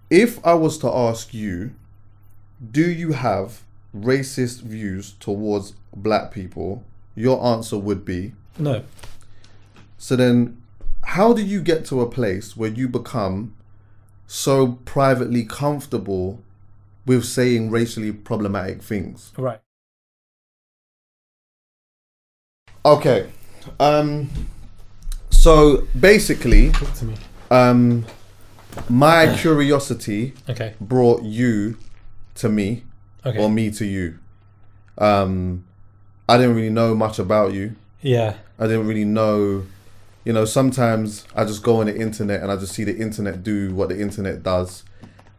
if I was to ask you, do you have racist views towards black people? Your answer would be no. So then, how do you get to a place where you become so privately comfortable with saying racially problematic things? Right. Okay. So basically, Talk to me. my curiosity Okay. brought you to me, Okay. or me to you. I didn't really know much about you. Yeah. I didn't really know, sometimes I just go on the internet and I just see the internet do what the internet does.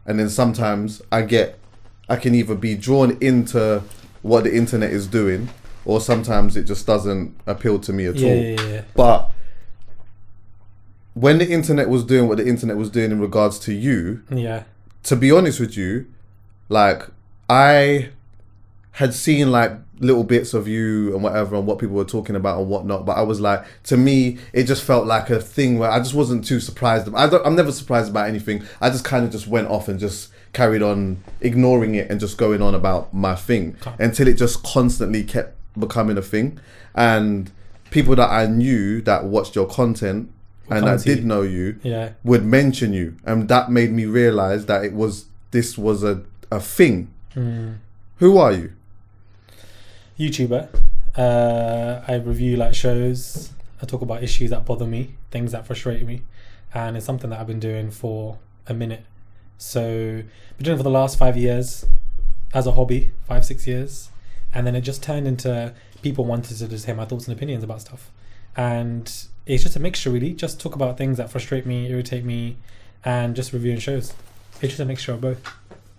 And then sometimes I can either be drawn into what the internet is doing, or sometimes it just doesn't appeal to me at all. Yeah. But when the internet was doing what the internet was doing in regards to you, Yeah. to be honest with you, like, I had seen like little bits of you and whatever and what people were talking about and whatnot, but I was like, to me, it just felt like a thing where I just wasn't too surprised. I'm never surprised about anything. I just kind of just went off and just carried on ignoring it and just going on about my thing until it just constantly kept becoming a thing. And people that I knew that watched your content and that did know you would mention you, and that made me realize that this was a thing. Who are you? YouTuber. I review like shows. I talk about issues that bother me, things that frustrate me, and it's something that I've been doing for a minute. So been doing it for the last 5 years as a hobby, 5-6 years, and then it just turned into people wanted to just hear my thoughts and opinions about stuff, and it's just a mixture really. Just talk about things that frustrate me, irritate me, and just reviewing shows. It's just a mixture of both.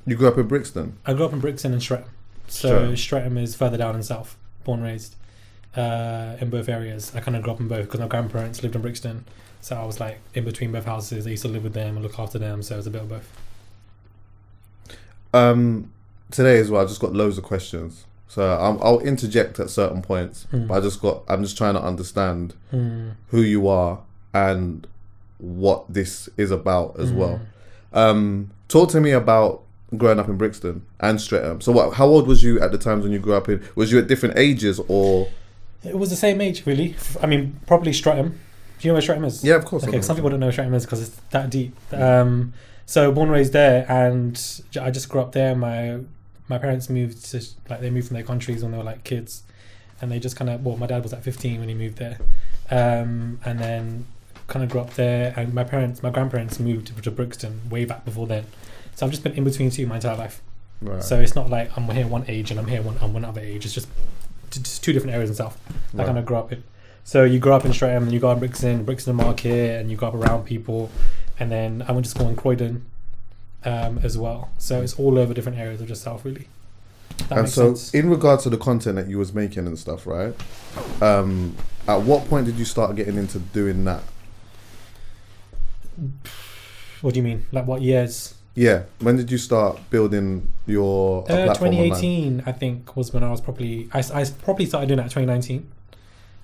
You grew up in Brixton? I grew up in Brixton and Streatham. So Streatham is further down in south, born and raised in both areas. I kind of grew up in both because my grandparents lived in Brixton. So I was like in between both houses. I used to live with them and look after them. So it was a bit of both. Today as well, I just got loads of questions. So I'll interject at certain points, but I'm just trying to understand who you are and what this is about as well. Talk to me about growing up in Brixton and Streatham. So how old was you at the times when you grew up in? Was you at different ages or? It was the same age really. I mean, probably Streatham. Do you know where Streatham is? Yeah, of course. Okay, some people don't know where Streatham is because it's that deep. So born and raised there, and I just grew up there. My parents moved to they moved from their countries when they were like kids, and they just kind of my dad was like 15 when he moved there, and then kind of grew up there. And my grandparents moved to Brixton way back before then. So I've just been in between two my entire life. Right. So it's not like I'm here one age and I'm here one other age. It's just two different areas in South. I kind of grew up in. So you grow up in Streatham and you go up Brixton Market, and you go up around people. And then I went to school in Croydon as well. So it's all over different areas of just South really. That and makes so sense. In regards to the content that you was making and stuff, right? At what point did you start getting into doing that? What do you mean? Like what years? Yeah, when did you start building your platform 2018 online? I think was when I was probably I probably started doing that 2019.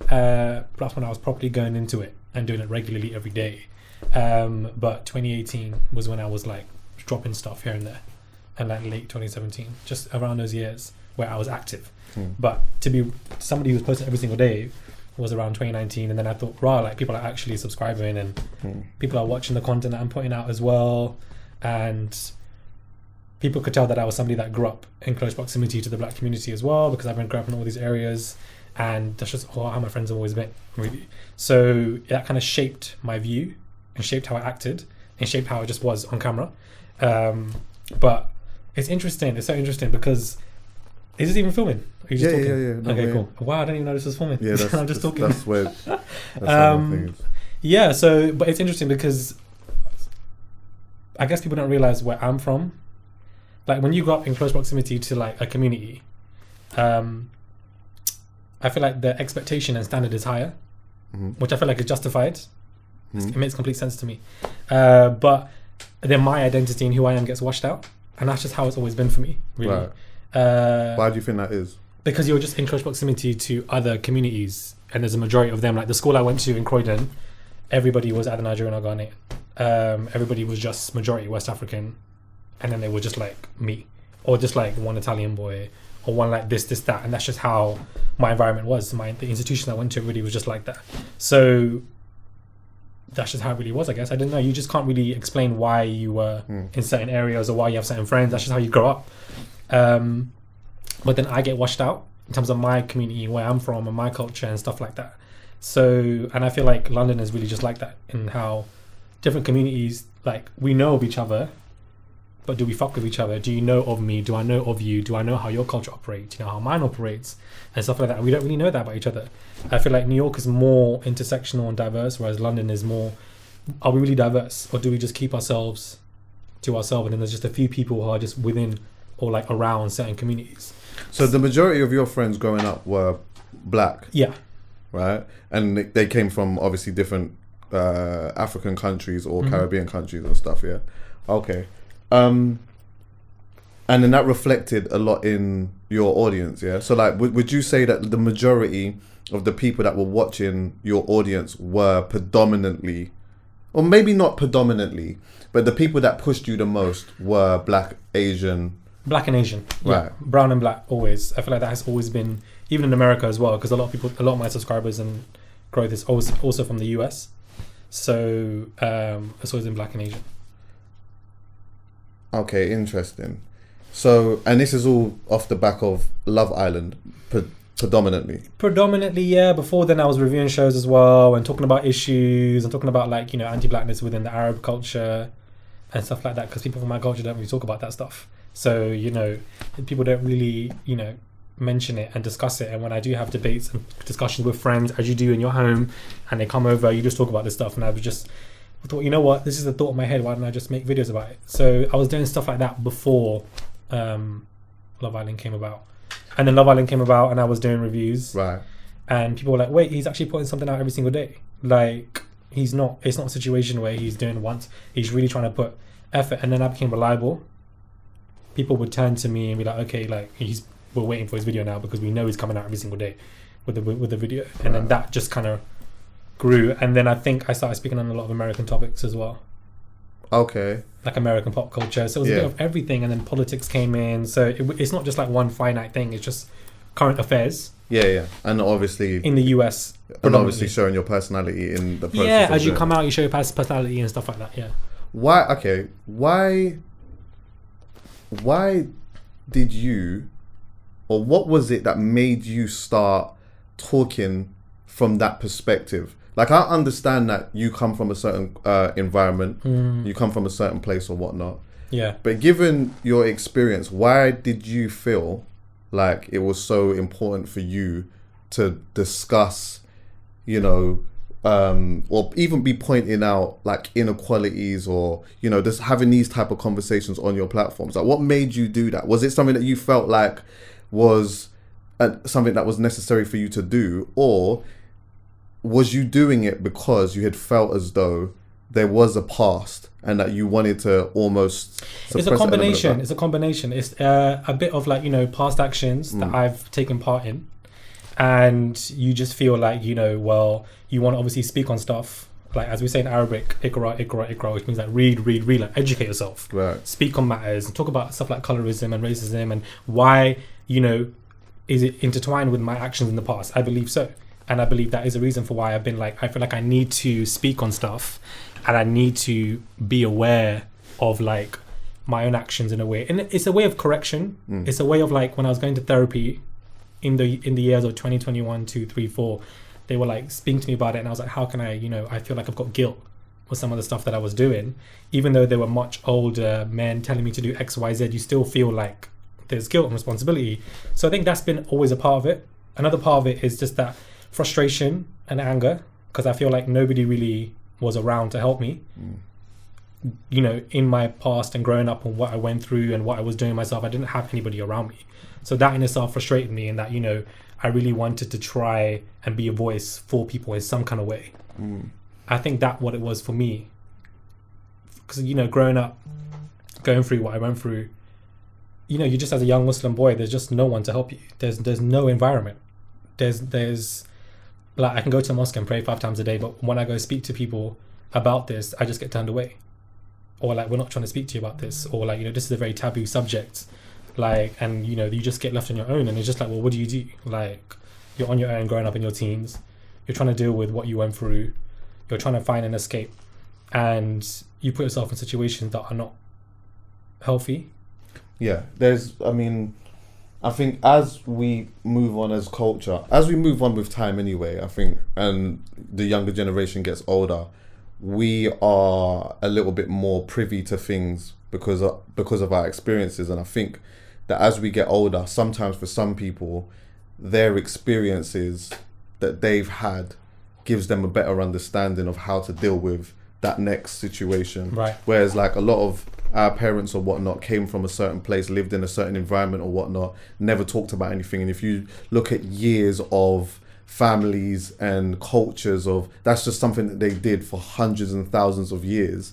That's when I was probably going into it and doing it regularly every day. But 2018 was when I was like dropping stuff here and there, and like late 2017, just around those years where I was active. But to be somebody who was posting every single day was around 2019, and then I thought, wow, like people are actually subscribing and people are watching the content that I'm putting out as well. And people could tell that I was somebody that grew up in close proximity to the black community as well, because I've been growing up in all these areas, and that's just how my friends have always been, really. So that kind of shaped my view and shaped how I acted and shaped how I just was on camera. But it's interesting. It's so interesting because is this even filming? Are you just talking? Yeah. No, okay, cool. Wow, I didn't even know this was filming. Yeah, I'm just talking. That's where. That's yeah. So, but it's interesting because I guess people don't realize where I'm from. Like when you grow up in close proximity to like a community, I feel like the expectation and standard is higher, which I feel like is justified. It makes complete sense to me. But then my identity and who I am gets washed out, and that's just how it's always been for me, really. Right. Why do you think that is? Because you're just in close proximity to other communities, and there's a majority of them. Like the school I went to in Croydon, everybody was either Nigerian or Ghanaian. Everybody was just majority West African, and then they were just like me, or just like one Italian boy, or one like this, that, and that's just how my environment was. The institution I went to really was just like that. So that's just how it really was, I guess. I don't know. You just can't really explain why you were in certain areas or why you have certain friends. That's just how you grow up. But then I get washed out in terms of my community, where I'm from, and my culture and stuff like that. So, and I feel like London is really just like that, in how different communities, like, we know of each other, but do we fuck with each other? Do you know of me? Do I know of you? Do I know how your culture operates? Do you know how mine operates? And stuff like that. We don't really know that about each other. I feel like New York is more intersectional and diverse, whereas London is more, are we really diverse? Or do we just keep ourselves to ourselves, and then there's just a few people who are just within or like around certain communities? So the majority of your friends growing up were black? Yeah. Right? And they came from obviously different African countries or Caribbean countries and stuff, yeah? Okay. And then that reflected a lot in your audience, yeah? So like, would you say that the majority of the people that were watching your audience were predominantly, or maybe not predominantly, but the people that pushed you the most were black, Asian? Black and Asian, right? Yeah. Brown and black, always. I feel like that has always been, even in America as well, because a lot of my subscribers and growth is also from the US. So it's always been black and Asian. Okay, interesting. So, and this is all off the back of Love Island, predominantly? Predominantly, yeah. Before then, I was reviewing shows as well and talking about issues and talking about, like, you know, anti-blackness within the Arab culture and stuff like that, because people from my culture don't really talk about that stuff. So, you know, people don't really, you know, mention it and discuss it. And when I do have debates and discussions with friends, as you do in your home, and they come over, you just talk about this stuff. And I thought, you know what, this is the thought in my head, why don't I just make videos about it? So I was doing stuff like that before Love Island came about. And then Love Island came about and I was doing reviews. Right. And people were like, wait, he's actually putting something out every single day. Like, it's not a situation where he's doing once. He's really trying to put effort. And then I became reliable. People would turn to me and be like, okay, like, we're waiting for his video now because we know he's coming out every single day with the video. And then that just kind of grew. And then I think I started speaking on a lot of American topics as well. Okay. Like American pop culture. So it was a bit of everything. And then politics came in. So it's not just like one finite thing. It's just current affairs. Yeah. And obviously in the US. And obviously showing your personality in the process. Yeah, as you come out, you show your personality and stuff like that. Yeah. Why did you, or what was it that made you start talking from that perspective? Like, I understand that you come from a certain environment, you come from a certain place or whatnot. Yeah. But given your experience, why did you feel like it was so important for you to discuss, you know, or even be pointing out like inequalities, or, you know, just having these type of conversations on your platforms? Like, what made you do that? Was it something that you felt like was something that was necessary for you to do, or was you doing it because you had felt as though there was a past and that you wanted to almost suppress? It's a combination. It's a bit of, like, you know, past actions that I've taken part in, and you just feel like, you know, well, you want to obviously speak on stuff, like, as we say in Arabic, ikra, which means like read, like educate yourself, right? Speak on matters and talk about stuff like colorism and racism and why, you know, is it intertwined with my actions in the past? I believe so. And I believe that is a reason for why I've been like, I feel like I need to speak on stuff and I need to be aware of, like, my own actions in a way. And it's a way of correction. It's a way of, like, when I was going to therapy in the years of 2021, 2, 3, 4, they were like speaking to me about it. And I was like, how can I, you know, I feel like I've got guilt with some of the stuff that I was doing, even though they were much older men telling me to do X, Y, Z, you still feel like there's guilt and responsibility. So I think that's been always a part of it. Another part of it is just that frustration and anger, because I feel like nobody really was around to help me, you know, in my past and growing up and what I went through and what I was doing myself. I didn't have anybody around me. So that in itself frustrated me, and that, you know, I really wanted to try and be a voice for people in some kind of way. I think that what it was for me, because, you know, growing up, going through what I went through, you know, you just, as a young Muslim boy, there's just no one to help you. There's no environment. There's like, I can go to a mosque and pray 5 times a day, but when I go speak to people about this, I just get turned away. or like, we're not trying to speak to you about this, or like, this is a very taboo subject, like, and you just get left on your own, and it's just like, well, what do you do? Like, you're on your own growing up in your teens, you're trying to deal with what you went through, you're trying to find an escape, and you put yourself in situations that are not healthy. Yeah, I think as we move on as culture, as we move on with time anyway, I think, and the younger generation gets older, we are a little bit more privy to things because of our experiences. And I think that as we get older, sometimes for some people, their experiences that they've had gives them a better understanding of how to deal with that next situation. Right. Whereas like a lot of our parents or whatnot came from a certain place, lived in a certain environment or whatnot, never talked about anything. And if you look at years of families and cultures of, that's just something that they did for hundreds and thousands of years,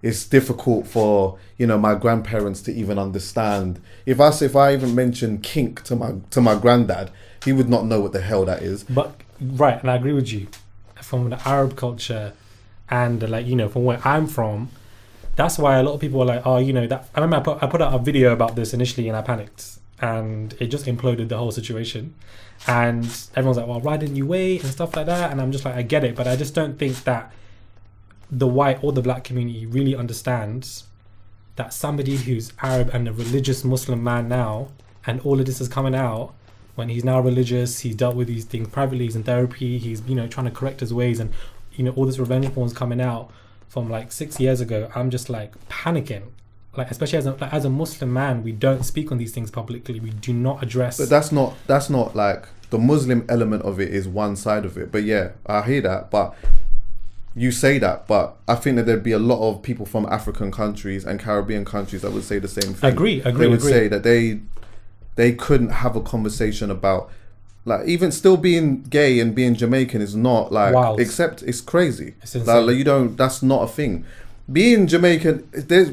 it's difficult for my grandparents to even understand. If I even mention kink to my granddad, he would not know what the hell that is. But right, and I agree with you. From the Arab culture and from where I'm from, that's why a lot of people are like, that. I remember I put out a video about this initially, and I panicked, and it just imploded the whole situation. And everyone's like, well, why didn't you wait and stuff like that? And I'm just like, I get it, but I just don't think that the white or the black community really understands that somebody who's Arab and a religious Muslim man now, and all of this is coming out when he's now religious, he's dealt with these things privately, he's in therapy, he's trying to correct his ways, and all this revenge porn's coming out from like 6 years ago. I'm just like panicking, like, especially as a Muslim man, we don't speak on these things publicly. We do not address. But that's not like, the Muslim element of it is one side of it. But yeah, I hear that. But you say that, but I think that there'd be a lot of people from African countries and Caribbean countries that would say the same thing. Agree. They would say that they couldn't have a conversation about, like, even still being gay and being Jamaican is not like, wild. Except it's crazy. It's insane. Like that's not a thing. Being Jamaican,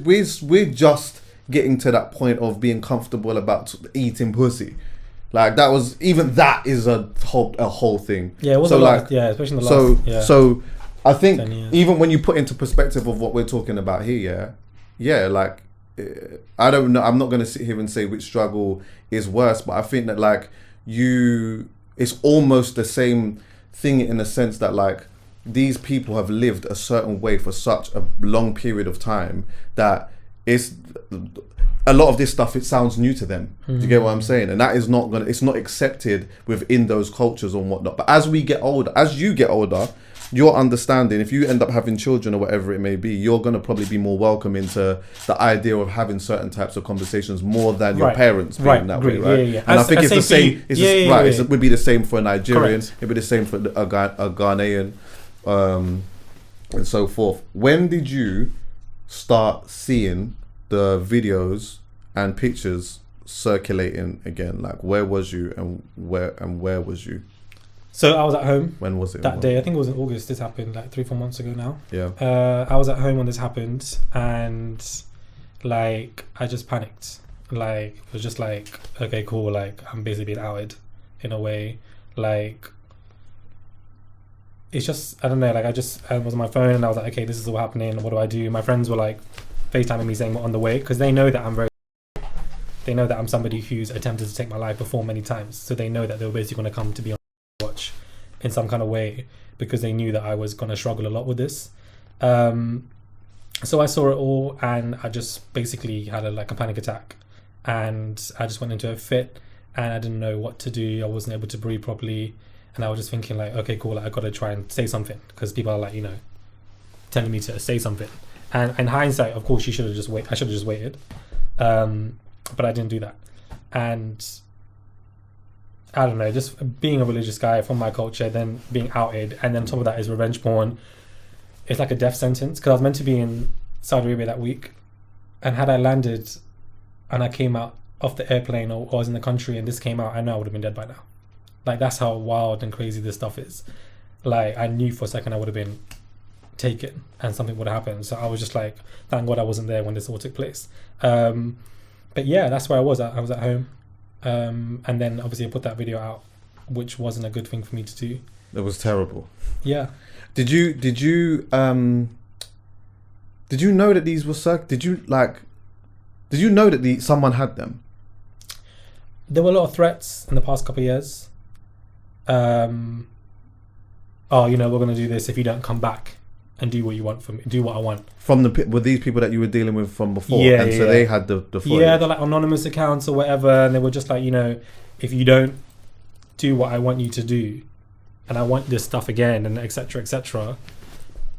we're just getting to that point of being comfortable about eating pussy. Like that is a whole thing. Yeah, it was especially in the last. Yeah. So I think even when you put into perspective of what we're talking about here, like, I don't know. I'm not going to sit here and say which struggle is worse, but I think that like it's almost the same thing in the sense that like these people have lived a certain way for such a long period of time that it's a lot of this stuff, it sounds new to them. Do you get what I'm saying? And that is it's not accepted within those cultures and whatnot. But as you get older, your understanding, if you end up having children or whatever it may be, you're going to probably be more welcome into the idea of having certain types of conversations more than your parents being that way, right? Yeah. And I think it's the same. It would be the same for a Nigerian. Correct. It'd be the same for a Ghanaian, and so forth. When did you start seeing the videos and pictures circulating again? Like, where was you and where was you? So I was at home. When was it? That day, I think it was in August. This happened like 3-4 months ago now. Yeah. I was at home when this happened, and like I just panicked. Like it was just like, okay, cool. Like I'm basically being outed in a way. Like it's just, I don't know. Like I was on my phone and I was like, okay, this is all happening. What do I do? My friends were like FaceTiming me saying we're on the way, because they know that they know that I'm somebody who's attempted to take my life before many times. So they know that they were basically going to come to be on watch in some kind of way, because they knew that I was going to struggle a lot with this. So I saw it all, and I just basically had a panic attack, and I just went into a fit, and I didn't know what to do. I wasn't able to breathe properly, and I was just thinking like, okay, cool, I got to try and say something, because people are like, telling me to say something. And in hindsight, of course, I should have just waited. But I didn't do that. And I don't know, just being a religious guy from my culture, then being outed, and then on top of that is revenge porn. It's like a death sentence, because I was meant to be in Saudi Arabia that week, and had I landed and I came out off the airplane or was in the country and this came out, I know I would have been dead by now. Like, that's how wild and crazy this stuff is. Like, I knew for a second I would have been taken and something would have happened. So I was just like, thank God I wasn't there when this all took place. But yeah, that's where I was at. I was at home. And then obviously I put that video out, which wasn't a good thing for me to do. It was terrible. Yeah. Did you Did you know that these were Did you know that someone had them? There were a lot of threats in the past couple of years. We're gonna do this if you don't come back and do what you want from me, do what I want. Were these people that you were dealing with from before? Yeah, and so they had the footage. Yeah, they're like anonymous accounts or whatever, and they were just like, if you don't do what I want you to do, and I want this stuff again, and etc. etc.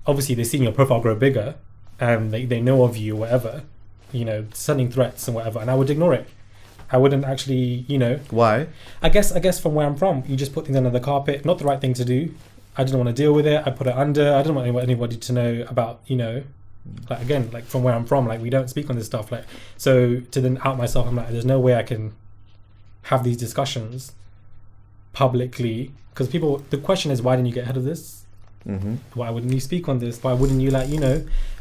Obviously, they've seen your profile grow bigger, and they know of you or whatever, sending threats and whatever, and I would ignore it. I wouldn't actually, Why? I guess from where I'm from, you just put things under the carpet. Not the right thing to do. I didn't want to deal with it. I put it under. I didn't want anybody to know about, like from where I'm from, like we don't speak on this stuff. Like, so to then out myself, I'm like, there's no way I can have these discussions publicly, because the question is, why didn't you get ahead of this? Mm-hmm. Why wouldn't you speak on this? Why wouldn't you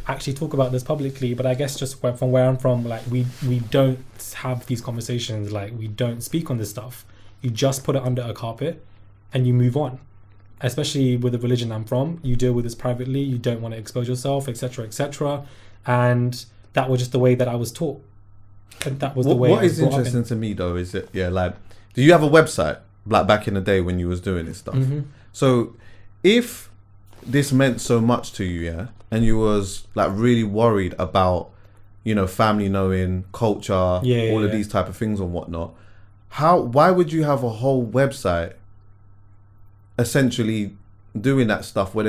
actually talk about this publicly? But I guess just from where I'm from, like we don't have these conversations. Like we don't speak on this stuff. You just put it under a carpet and you move on. Especially with the religion I'm from, you deal with this privately. You don't want to expose yourself, etc., etc. And that was just the way that I was taught. And that was the way. What is interesting to me though is that do you have a website like back in the day when you was doing this stuff? Mm-hmm. So if this meant so much to you, and you was like really worried about, family knowing, culture, all of these type of things and whatnot, why would you have a whole website essentially doing that stuff where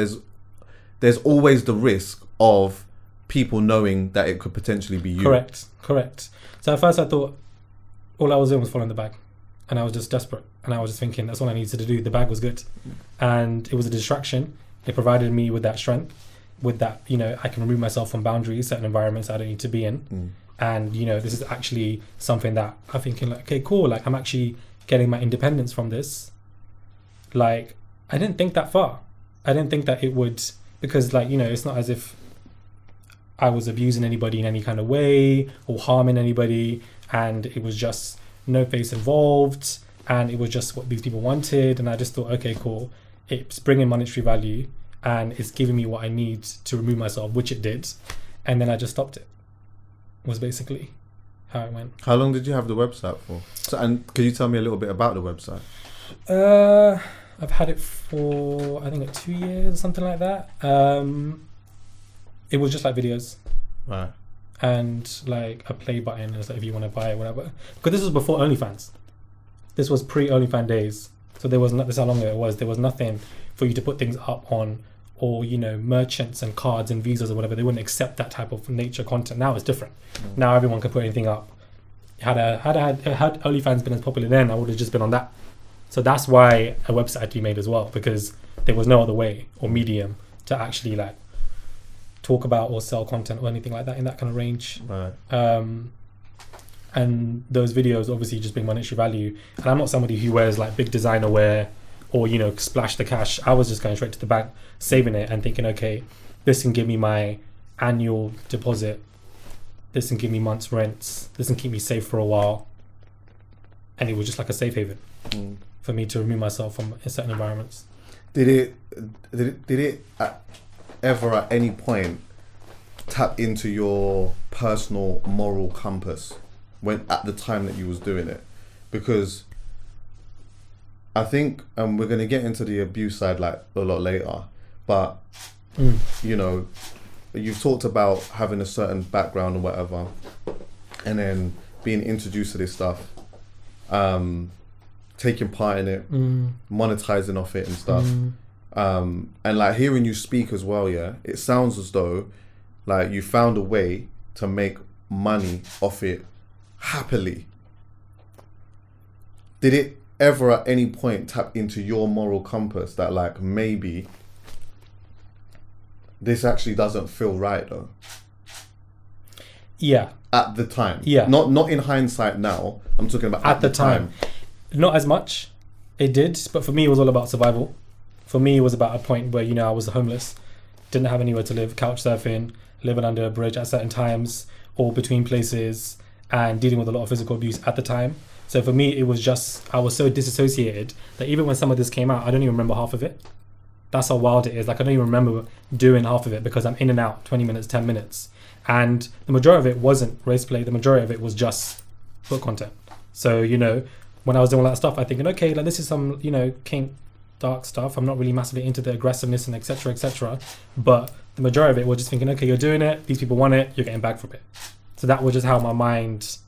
there's always the risk of people knowing that it could potentially be you? Correct. So at first I thought all I was doing was following the bag, and I was just desperate, and I was just thinking that's all I needed to do. The bag was good, and it was a distraction. It provided me with that strength, with that, I can remove myself from boundaries, certain environments I don't need to be in. And, this is actually something that I'm thinking like, okay, cool. Like I'm actually getting my independence from this. Like, I didn't think that far. I didn't think that it would, because it's not as if I was abusing anybody in any kind of way or harming anybody. And it was just no face involved. And it was just what these people wanted. And I just thought, okay, cool. It's bringing monetary value and it's giving me what I need to remove myself, which it did. And then I just stopped it. Was basically how it went. How long did you have the website for? And could you tell me a little bit about the website? I've had it for, I think, 2 years, something like that. It was just like videos. Right. And like a play button. It's like, if you want to buy it, whatever. Because this was before OnlyFans. This was pre-OnlyFans days. So there was not, this is how long ago it was. There was nothing for you to put things up on, or merchants and cards and visas or whatever. They wouldn't accept that type of nature content. Now it's different. Now everyone can put anything up. Had OnlyFans been as popular then, I would have just been on that. So that's why a website had to be made as well, because there was no other way or medium to actually like talk about or sell content or anything like that in that kind of range. Right. And those videos obviously just bring monetary value. And I'm not somebody who wears like big designer wear or, splash the cash. I was just going straight to the bank, saving it and thinking, okay, this can give me my annual deposit. This can give me month's rents. This can keep me safe for a while. And it was just like a safe haven for me to remove myself from certain environments. Did it ever at any point tap into your personal moral compass when at the time that you was doing it? Because I think we're going to get into the abuse side like a lot later, but you've talked about having a certain background or whatever, and then being introduced to this stuff, taking part in it, monetizing off it and stuff, and like hearing you speak as well, it sounds as though like you found a way to make money off it happily. Did it ever at any point tap into your moral compass that like maybe this actually doesn't feel right though? Yeah. At the time. Yeah. Not in hindsight now. I'm talking about at the time. Not as much. It did, but for me it was all about survival. For me it was about a point where, I was homeless, didn't have anywhere to live, couch surfing, living under a bridge at certain times or between places, and dealing with a lot of physical abuse at the time. So for me, it was just, I was so disassociated that even when some of this came out, I don't even remember half of it. That's how wild it is. Like, I don't even remember doing half of it because I'm in and out 20 minutes, 10 minutes. And the majority of it wasn't race play. The majority of it was just foot content. So, you know, when I was doing all that stuff, I thinking, okay, like this is some, you know, kink, dark stuff. I'm not really massively into the aggressiveness and etc. etc. But the majority of it was just thinking, okay, you're doing it. These people want it. You're getting back from it. So that was just how my mind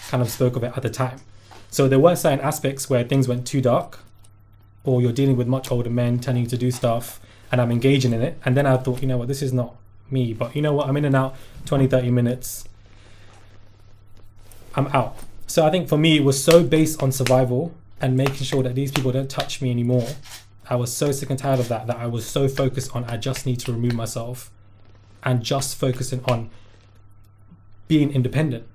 kind of spoke of it at the time. So there were certain aspects where things went too dark, or you're dealing with much older men telling you to do stuff, and I'm engaging in it. And then I thought, you know what, this is not me. But you know what, I'm in and out 20, 30 minutes. I'm out. So I think for me, it was so based on survival and making sure that these people don't touch me anymore. I was so sick and tired of that I was so focused on, I just need to remove myself and just focusing on being independent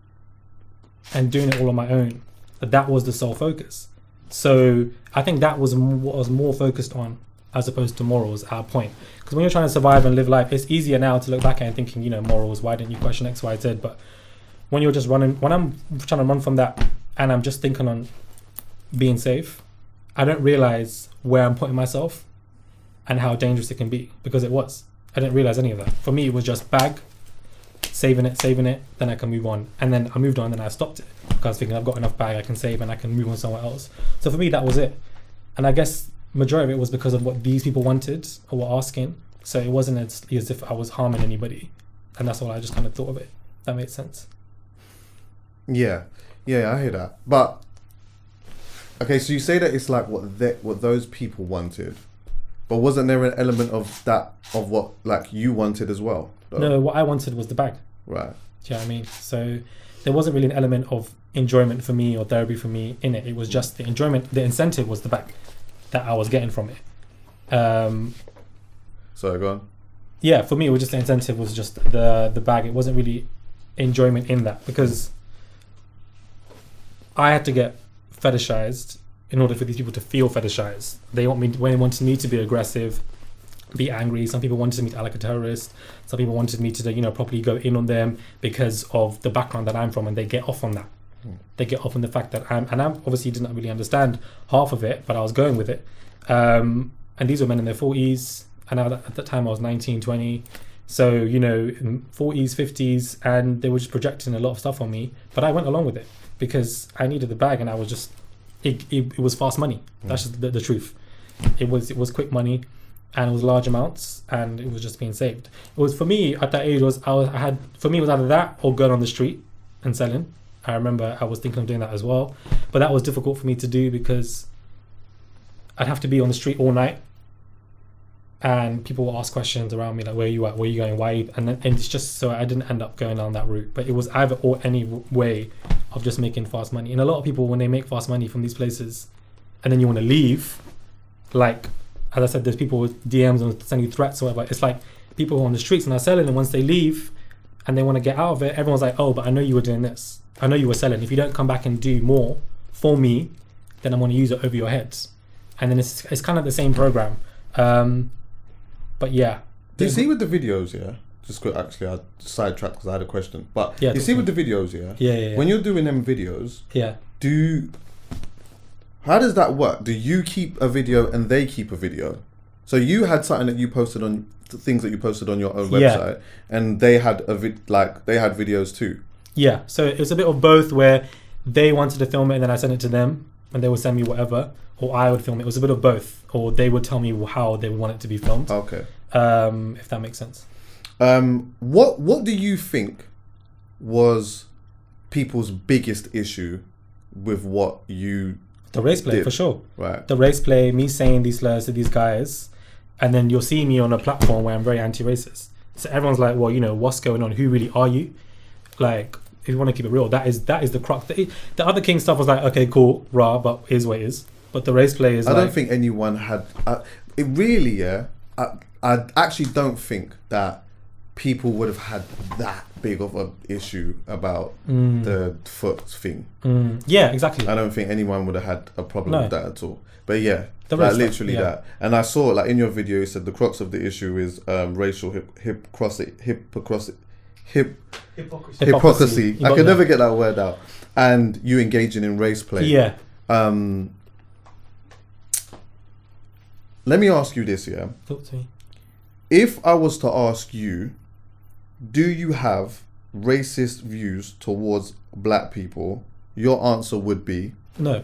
and doing it all on my own. That was the sole focus. So I think that was what I was more focused on as opposed to morals at a point. Because when you're trying to survive and live life, it's easier now to look back at and thinking, you know, morals, why didn't you question X, Y, Z? But when you're just running, when I'm trying to run from that and I'm just thinking on being safe, I don't realize where I'm putting myself and how dangerous it can be, because it was. I didn't realize any of that. For me, it was just bag, saving it, then I can move on. And then I moved on, then I stopped it because I was thinking I've got enough bag I can save and I can move on somewhere else. So for me, that was it. And I guess majority of it was because of what these people wanted or were asking. So it wasn't as if I was harming anybody. And that's all I just kind of thought of it. That made sense. Yeah, I hear that. But okay, so you say that it's like what those people wanted, but wasn't there an element of that of what like you wanted as well? Though? No, what I wanted was the bag. Right. Do you know what I mean? So there wasn't really an element of enjoyment for me or therapy for me in it. It was just the enjoyment. The incentive was the bag that I was getting from it. Sorry, go on. Yeah, for me, it was just the incentive was just the bag. It wasn't really enjoyment in that, because I had to get fetishized in order for these people to feel fetishized. They wanted me to be aggressive, be angry. Some people wanted me to act like a terrorist. Some people wanted me to, you know, properly go in on them because of the background that I'm from, and they get off on that. They get off on the fact that I obviously didn't really understand half of it, but I was going with it. And these were men in their 40s, and at that time I was 19, 20. So, you know, 40s, 50s, and they were just projecting a lot of stuff on me, but I went along with it because I needed the bag, and I was just, it was fast money. That's just the truth. It was quick money, and it was large amounts, and it was just being saved. It was, for me at that age, it was either that or going on the street and selling. I remember I was thinking of doing that as well, but that was difficult for me to do because I'd have to be on the street all night, and people will ask questions around me like, where are you at, where are you going, why? And it's just, so I didn't end up going down that route. But it was either or any way of just making fast money. And a lot of people, when they make fast money from these places and then you want to leave, like as I said, there's people with DMs and sending threats or whatever. It's like people who are on the streets and are selling, and once they leave and they want to get out of it, everyone's like, oh, but I know you were doing this, I know you were selling. If you don't come back and do more for me, then I'm going to use it over your heads. And then it's kind of the same program. But yeah. Do you see with the videos, yeah? Just quick, actually, I sidetracked because I had a question. But yeah, you see with the videos, yeah? When you're doing them videos, yeah. How does that work? Do you keep a video and they keep a video? So you had something that you posted on, things that you posted on your own website, and they had they had videos too. Yeah. So it's a bit of both, where they wanted to film it and then I sent it to them, and they would send me whatever, or I would film it. It was a bit of both, or they would tell me how they would want it to be filmed. Okay. If that makes sense. What do you think was people's biggest issue with what you The race play, did? for sure. Right. The race play, me saying these slurs to these guys, and then you'll see me on a platform where I'm very anti-racist. So everyone's like, well, you know, what's going on? Who really are you? Like, if you want to keep it real, that is the crux. The other King stuff was like, okay, cool, rah, but here's what it is. But the race play is I don't think anyone had... it really, yeah... I actually don't think that people would have had that big of an issue about the foot thing. Yeah, exactly. I don't think anyone would have had a problem with that at all. But yeah, literally that. And I saw, like, in your video, you said the crux of the issue is racial hypocrisy. I could never get that word out. And you engaging in race play. Yeah. Let me ask you this, yeah? Talk to me. If I was to ask you do you have racist views towards black people? Your answer would be no.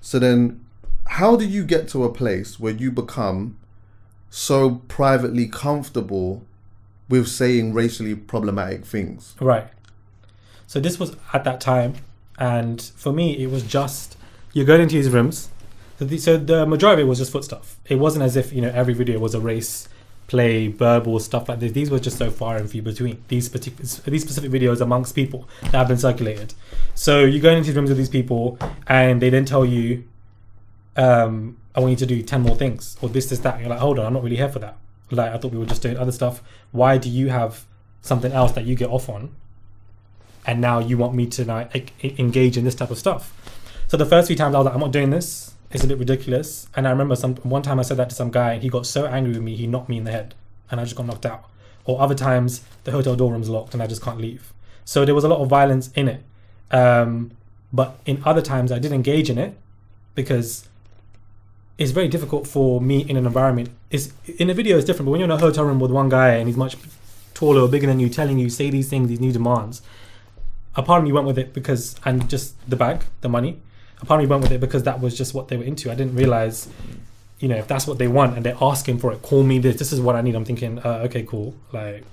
So then, how do you get to a place where you become so privately comfortable with saying racially problematic things? Right. So this was at that time, and for me, it was just you're going into these rooms. So the majority of it was just foot stuff. It wasn't as if every video was a race play, verbal stuff like this. These were just so far and few between. These specific videos amongst people that have been circulated. So you go into rooms with these people, and they then tell you, "I want you to do 10 more things, or this, that." And you're like, "Hold on, I'm not really here for that. Like, I thought we were just doing other stuff. Why do you have something else that you get off on? And now you want me to engage in this type of stuff?" So the first few times I was like, "I'm not doing this. It's a bit ridiculous." And I remember one time I said that to some guy, and he got so angry with me, he knocked me in the head, and I just got knocked out. Or other times, the hotel door room's locked, and I just can't leave. So there was a lot of violence in it. But in other times, I did engage in it because it's very difficult for me in an environment. In a video, it's different, but when you're in a hotel room with one guy and he's much taller or bigger than you, telling you, say these things, these new demands, a part of me went with it because, and just the bag, the money, a part of me went with it because that was just what they were into. I didn't realize, if that's what they want and they're asking for it, call me this is what I need. I'm thinking, okay, cool. Like,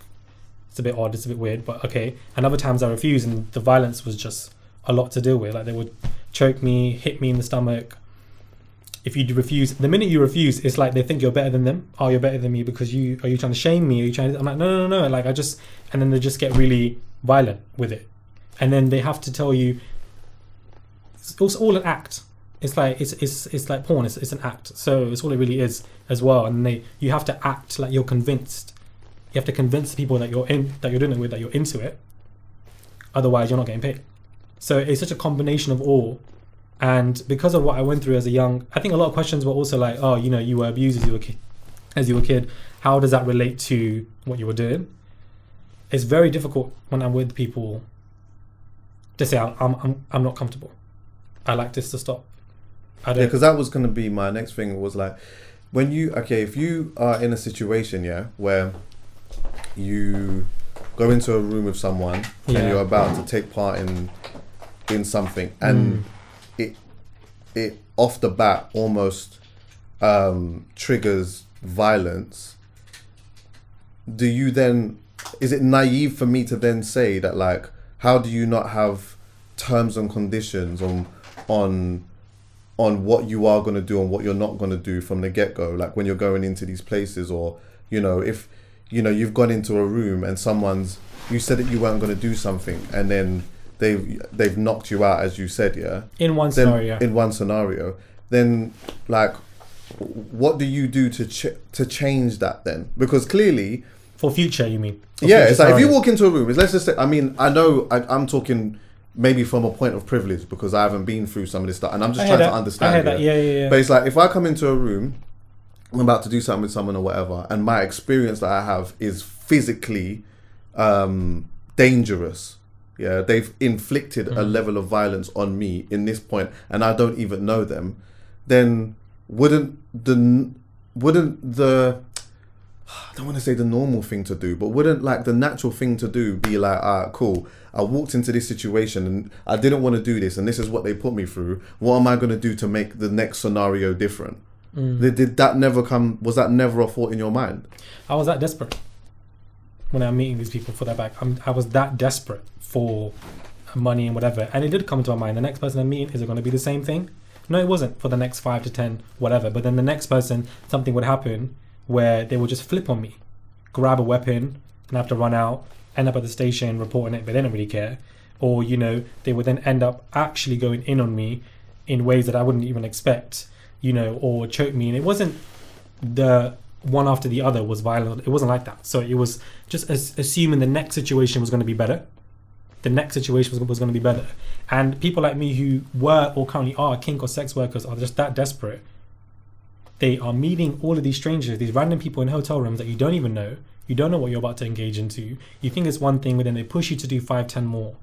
it's a bit odd, it's a bit weird, but okay. And other times I refused, and the violence was just a lot to deal with. Like, they would choke me, hit me in the stomach. If you refuse, the minute you refuse, it's like they think you're better than them. Oh, you're better than me because are you trying to shame me? Are you trying to, I'm like, no. Like, and then they just get really violent with it. And then they have to tell you, it's all an act. It's like it's like porn. It's an act. So it's all it really is as well. And you have to act like you're convinced. You have to convince the people that you're doing it with, that you're into it. Otherwise, you're not getting paid. So it's such a combination of all. And because of what I went through as a young, I think a lot of questions were also like, oh, you were abused as you were a kid. How does that relate to what you were doing? It's very difficult when I'm with people to say I'm not comfortable. I like this to stop. Because that was going to be my next thing. Was like, if you are in a situation, where you go into a room with someone and you're about to take part in something, and it off the bat almost triggers violence, do you then, is it naive for me to then say that, like, how do you not have terms and conditions on what you are going to do and what you're not going to do from the get-go, like when you're going into these places? Or if you've gone into a room and you said that you weren't going to do something, and then they've knocked you out, as you said, in one scenario, then, like, what do you do to change that then? Because clearly, for future, you mean? It's like if you walk into a room, let's just say, I mean, I know I'm talking maybe from a point of privilege because I haven't been through some of this stuff, and I'm just trying to understand. Yeah. But it's like, if I come into a room, I'm about to do something with someone or whatever, and my experience that I have is physically dangerous. Yeah, they've inflicted a level of violence on me in this point, and I don't even know them. Then wouldn't the I don't want to say the normal thing to do, but wouldn't, like, the natural thing to do be like, cool, I walked into this situation and I didn't want to do this, and this is what they put me through. What am I going to do to make the next scenario different? Did that never come? Was that never a thought in your mind? I was that desperate when I'm meeting these people for their back. I was that desperate for money and whatever, and it did come to my mind, the next person I'm meeting, is it going to be the same thing? No, it wasn't for the next 5 to 10 whatever, but then the next person, something would happen where they would just flip on me, grab a weapon, and have to run out, end up at the station reporting it, but they don't really care. Or, they would then end up actually going in on me in ways that I wouldn't even expect, or choke me. And it wasn't the one after the other was violent. It wasn't like that. So it was just assuming the next situation was going to be better. The next situation was going to be better. And people like me who were or currently are kink or sex workers are just that desperate. They are meeting all of these strangers, these random people in hotel rooms that you don't even know. You don't know what you're about to engage into. You think it's one thing, but then they push you to do 5, 10 more.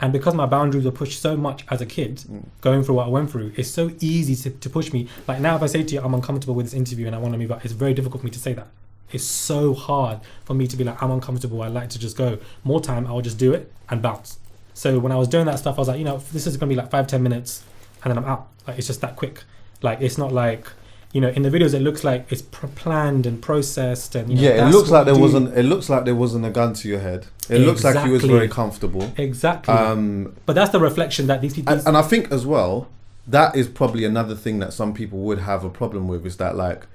And because my boundaries were pushed so much as a kid, going through what I went through, it's so easy to push me. Like now, if I say to you, I'm uncomfortable with this interview and I want to move out, it's very difficult for me to say that. It's so hard for me to be like, I'm uncomfortable, I like to just go. More time, I'll just do it and bounce. So when I was doing that stuff, I was like, you know, this is gonna be like 5-10 minutes and then I'm out. Like, it's just that quick. Like, it's not like, you know, in the videos it looks like it's planned and processed, and you know, yeah, it looks like there wasn't. It looks like there wasn't a gun to your head. It looks like you was very comfortable. Exactly. But that's the reflection that these people. And I think as well, that is probably another thing that some people would have a problem with, is that like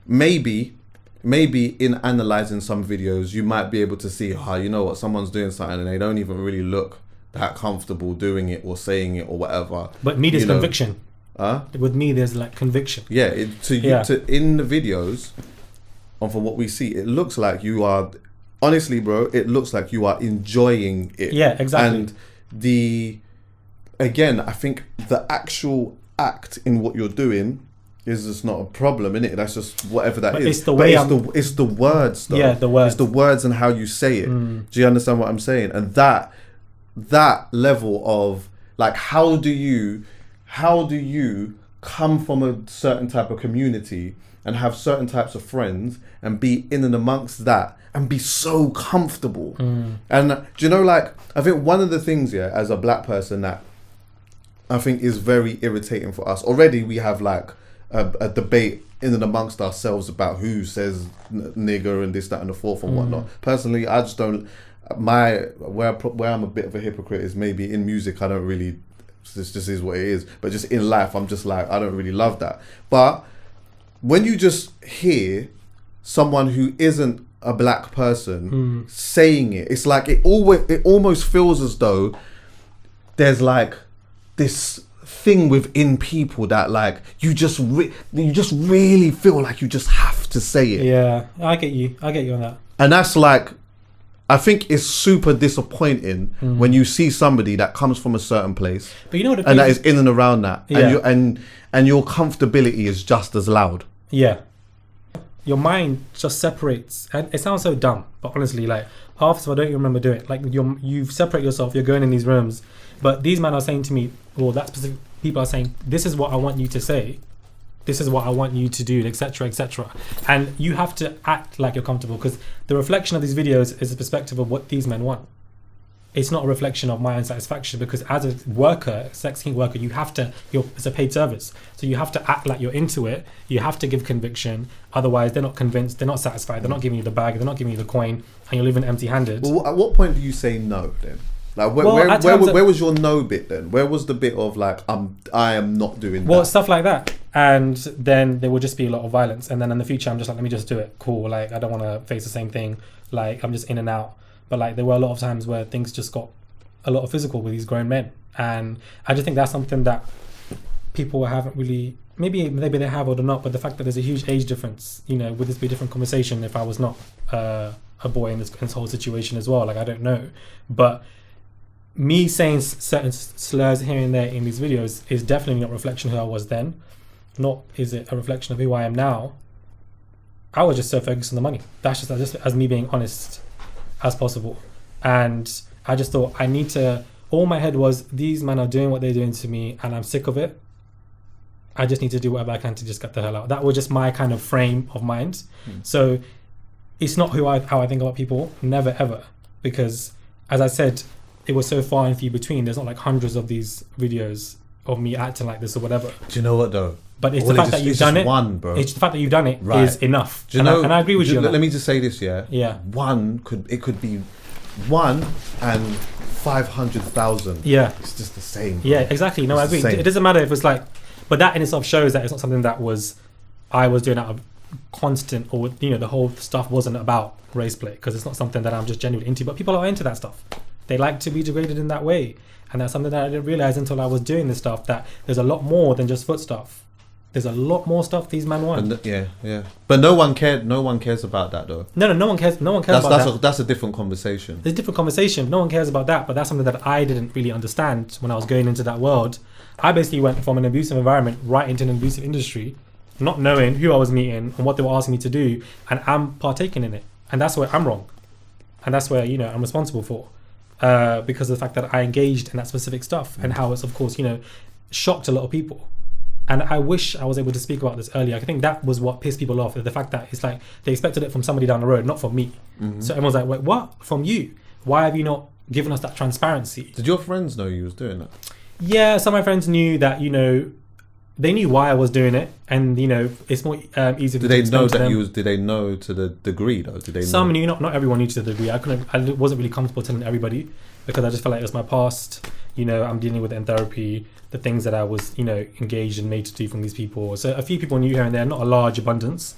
maybe in analyzing some videos you might be able to see, you know what, someone's doing something and they don't even really look that comfortable doing it or saying it or whatever. But me, there's conviction. With me, there's like conviction. Yeah, in the videos, and from what we see, it looks like you are, honestly, bro, it looks like you are enjoying it. Yeah, exactly. And I think the actual act in what you're doing is just not a problem, innit? That's just whatever that is. It's the way it's the words, though. Yeah, the words. It's the words and how you say it. Do you understand what I'm saying? And that level of like, how do you come from a certain type of community and have certain types of friends and be in and amongst that and be so comfortable? And do you know, like, I think one of the things, as a black person, that I think is very irritating for us. Already we have like a debate in and amongst ourselves about who says nigger and this, that and the fourth and whatnot. Personally, I just don't, where I'm a bit of a hypocrite is maybe in music I don't really, this just is what it is, but just in life I'm just like, I don't really love that. But when you just hear someone who isn't a black person saying it, it's like it almost feels as though there's like this thing within people that like you just really feel like you just have to say it. Yeah, I get you on that. And that's like, I think it's super disappointing when you see somebody that comes from a certain place, but you know what, and that is in and around that, and your comfortability is just as loud. Yeah, your mind just separates, and it sounds so dumb, but honestly, like half of I don't even remember doing it. Like you separate yourself. You're going in these rooms, but these men are saying to me, well, that specific people are saying, this is what I want you to say. This is what I want you to do, etc., etc. And you have to act like you're comfortable, because the reflection of these videos is a perspective of what these men want. It's not a reflection of my own satisfaction, because as a worker, sex kink worker, it's a paid service. So you have to act like you're into it. You have to give conviction. Otherwise, they're not convinced. They're not satisfied. They're not giving you the bag. They're not giving you the coin, and you're leaving empty-handed. Well, at what point do you say no then? Like where was your no bit then? Where was the bit of like I am not doing that? Well, stuff like that. And then there will just be a lot of violence. And then in the future, I'm just like, let me just do it. Cool. Like, I don't want to face the same thing. Like, I'm just in and out. But like, there were a lot of times where things just got a lot of physical with these grown men. And I just think that's something that people haven't really, maybe they have or not, but the fact that there's a huge age difference, you know, would this be a different conversation if I was not a boy in this whole situation as well? Like, I don't know. But me saying certain slurs here and there in these videos is definitely not a reflection of who I was then. Not is it a reflection of who I am now. I was just so focused on the money. That's just as me being honest as possible. And I just thought all my head was, these men are doing what they're doing to me and I'm sick of it. I just need to do whatever I can to just get the hell out. That was just my kind of frame of mind. So it's not how I think about people, never ever. Because as I said, it was so far and few between. There's not like hundreds of these videos of me acting like this or whatever. Do you know what though? But it's the fact that you've done it. One, bro. It's the fact that you've done it is enough. Do you know? And I agree with you. Let me just say this, yeah. Yeah. It could be 1 and 500,000. Yeah. It's just the same. Bro. Yeah, exactly. No, I agree. It doesn't matter if it's like, but that in itself shows that it's not something that I was doing out of constant, or you know, the whole stuff wasn't about race play, because it's not something that I'm just genuinely into. But people are into that stuff. They like to be degraded in that way. And that's something that I didn't realize until I was doing this stuff, that there's a lot more than just foot stuff. There's a lot more stuff these men want. Yeah. But no one cares about that though. No one cares about that. That's a different conversation. There's a different conversation. No one cares about that, but that's something that I didn't really understand when I was going into that world. I basically went from an abusive environment right into an abusive industry, not knowing who I was meeting and what they were asking me to do, and I'm partaking in it. And that's where I'm wrong. And that's where, you know, I'm responsible for. Because of the fact that I engaged in that specific stuff, and how it's, of course, you know, shocked a lot of people. And I wish I was able to speak about this earlier. I think that was what pissed people off. The fact that it's like they expected it from somebody down the road, not from me. So everyone's like, wait, what? From you? Why have you not given us that transparency? Did your friends know you was doing that? Yeah, some of my friends knew that, they knew why I was doing it, and it's more easy. Did they know that you was? Did they know to the degree though? Did they? Some knew, not everyone knew to the degree. I wasn't really comfortable telling everybody because I just felt like it was my past. I'm dealing with it in therapy. The things that I was, engaged and made to do from these people. So a few people knew here and there, not a large abundance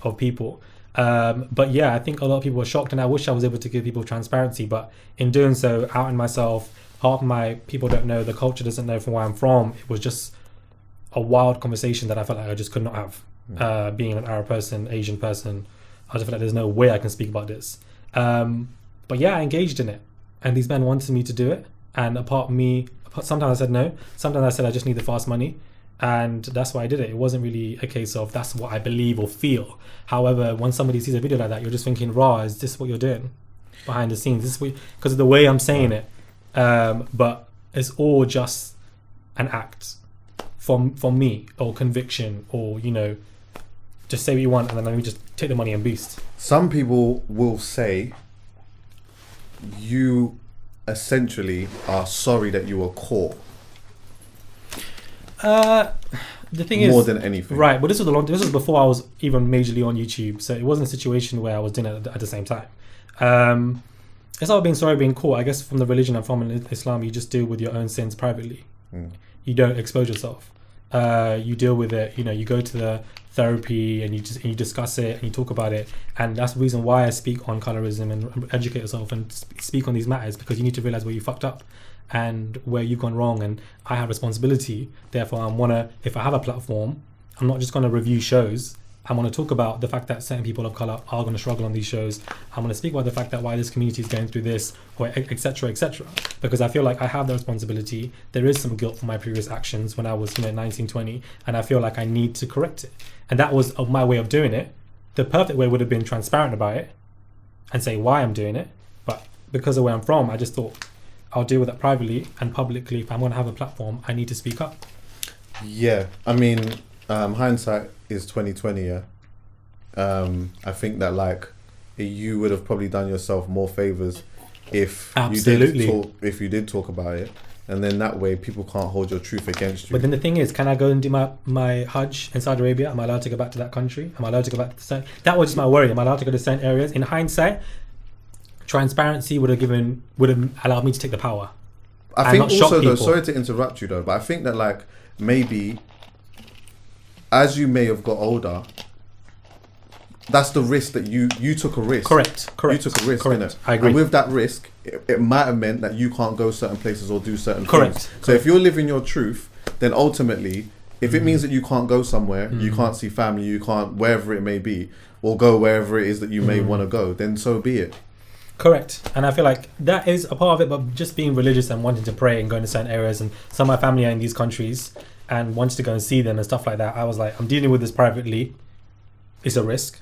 of people. But yeah, I think a lot of people were shocked, and I wish I was able to give people transparency. But in doing so, outing myself, half of my people don't know, the culture doesn't know from where I'm from. It was just a wild conversation that I felt like I just could not have. Being an Arab person, Asian person, I just felt like there's no way I can speak about this. But yeah, I engaged in it, and these men wanted me to do it. And sometimes I said no. Sometimes I said I just need the fast money, and that's why I did it. It wasn't really a case of that's what I believe or feel. However, when somebody sees a video like that, you're just thinking, "Raw, is this what you're doing behind the scenes?" This is because of the way I'm saying it. But it's all just an act from me, or conviction, or just say what you want, and then let me just take the money and boost. Some people will say you essentially are sorry that you were caught. The thing is, more than anything, right? But this was before I was even majorly on YouTube, so it wasn't a situation where I was doing it at the same time. It's not being sorry being caught. I guess from the religion I'm from in Islam, you just deal with your own sins privately. You don't expose yourself. You deal with it. You go to the therapy and you discuss it and you talk about it. And that's the reason why I speak on colorism and educate yourself and speak on these matters, because you need to realize where you fucked up and where you've gone wrong. And I have responsibility. Therefore, if I have a platform, I'm not just going to review shows. I want to talk about the fact that certain people of color are going to struggle on these shows. I'm going to speak about the fact that why this community is going through this, or etc., because I feel like I have the responsibility. There is some guilt for my previous actions when I was 19, 20, and I feel like I need to correct it. And that was my way of doing it. The perfect way would have been transparent about it and say why I'm doing it. But because of where I'm from, I just thought I'll deal with that privately, and publicly, if I'm going to have a platform, I need to speak up. Yeah, I mean, hindsight is 2020. Yeah, I think that you would have probably done yourself more favors if you did talk about it, and then that way people can't hold your truth against you. But then the thing is, can I go and do my Hajj in Saudi Arabia? Am I allowed to go back to that country? Am I allowed to go back to certain? That was just my worry. Am I allowed to go to certain areas? In hindsight, transparency would have allowed me to take the power. I think also though, sorry to interrupt you though, but I think that maybe as you may have got older, that's the risk that you took a risk. Correct. You took a risk, innit? I agree. And with that risk, it might have meant that you can't go certain places or do certain things. So if you're living your truth, then ultimately, if it means that you can't go somewhere, you can't see family, you can't, wherever it may be, or go wherever it is that you may want to go, then so be it. Correct. And I feel like that is a part of it, but just being religious and wanting to pray and going to certain areas, and some of my family are in these countries and wanted to go and see them and stuff like that, I was like, I'm dealing with this privately. It's a risk.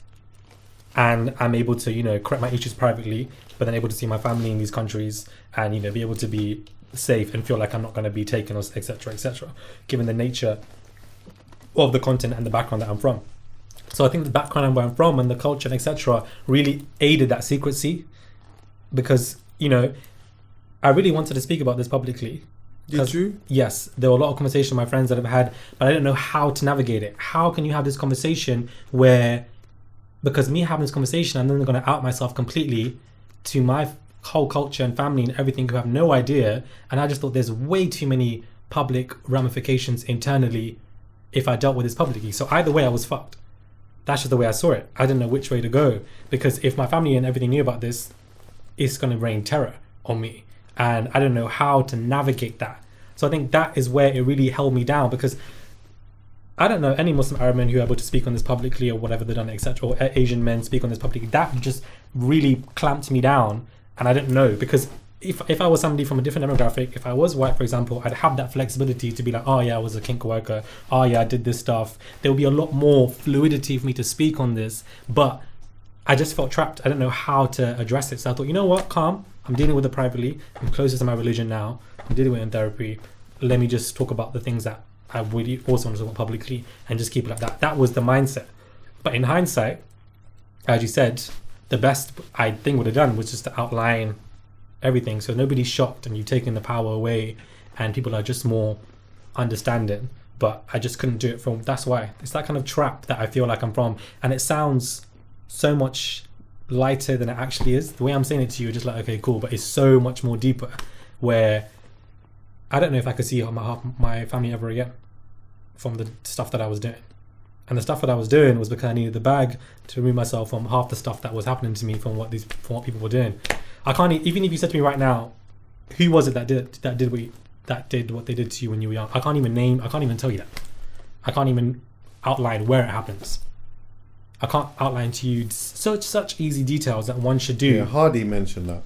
And I'm able to, correct my issues privately, but then able to see my family in these countries and, be able to be safe and feel like I'm not going to be taken, or etc., given the nature of the content and the background that I'm from. So I think the background and where I'm from and the culture and etc. really aided that secrecy, because, I really wanted to speak about this publicly. Did you? Yes, there were a lot of conversations with my friends that I've had, but I didn't know how to navigate it. How can you have this conversation where, because me having this conversation, I'm then going to out myself completely to my whole culture and family and everything who have no idea. And I just thought there's way too many public ramifications internally if I dealt with this publicly. So either way, I was fucked. That's just the way I saw it. I didn't know which way to go, because if my family and everything knew about this, it's going to rain terror on me. And I don't know how to navigate that. So I think that is where it really held me down, because I don't know any Muslim Arab men who are able to speak on this publicly or whatever they've done, etc., or Asian men speak on this publicly. That just really clamped me down, and I didn't know, because if I was somebody from a different demographic, if I was white, for example, I'd have that flexibility to be like, oh yeah, I was a kink worker, oh yeah, I did this stuff. There would be a lot more fluidity for me to speak on this, but I just felt trapped. I didn't know how to address it. So I thought, you know what, calm. I'm dealing with it privately. I'm closer to my religion now. I'm dealing with it in therapy. Let me just talk about the things that I would also want to talk about publicly and just keep it like that. That was the mindset. But in hindsight, as you said, the best I think would have done was just to outline everything, so nobody's shocked and you've taken the power away and people are just more understanding. But I just couldn't do it from, that's why. It's that kind of trap that I feel like I'm from. And it sounds so much lighter than it actually is. The way I'm saying it to you, just like, okay, cool, but it's so much more deeper, where I don't know if I could see my family ever again from the stuff that I was doing. And the stuff that I was doing was because I needed the bag to remove myself from half the stuff that was happening to me from what people were doing. I can't even if you said to me right now, who was it that did what they did to you when you were young? I can't even tell you that. I can't even outline where it happens. I can't outline to you such easy details that one should do. Yeah, Hardy mentioned that.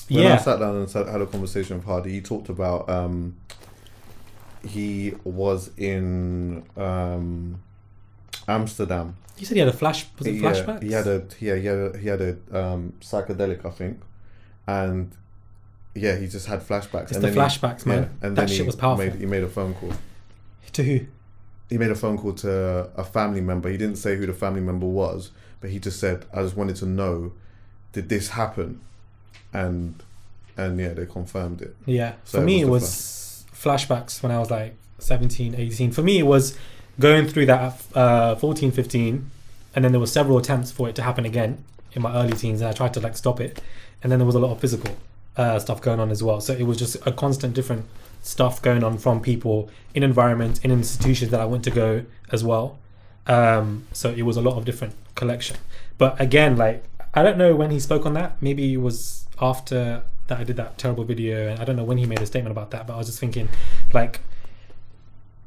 When I sat down and had a conversation with Hardy, he talked about he was in Amsterdam. He said he had a flashbacks? He had a psychedelic, I think, and he just had flashbacks. It's the flashbacks, man. Yeah, and that shit was powerful. He made a phone call. To who? He made a phone call to a family member. He didn't say who the family member was, but he just said, "I just wanted to know, did this happen?" And they confirmed it. Yeah, so for me it was flashbacks when I was like 17, 18. For me it was going through that at 14, 15, and then there were several attempts for it to happen again in my early teens, and I tried to like stop it, and then there was a lot of physical stuff going on as well. So it was just a constant different stuff going on from people in environments, in institutions that I went to go as well. So it was a lot of different collection. But again, like, I don't know when he spoke on that. Maybe it was after that I did that terrible video, and I don't know when he made a statement about that, but I was just thinking, like,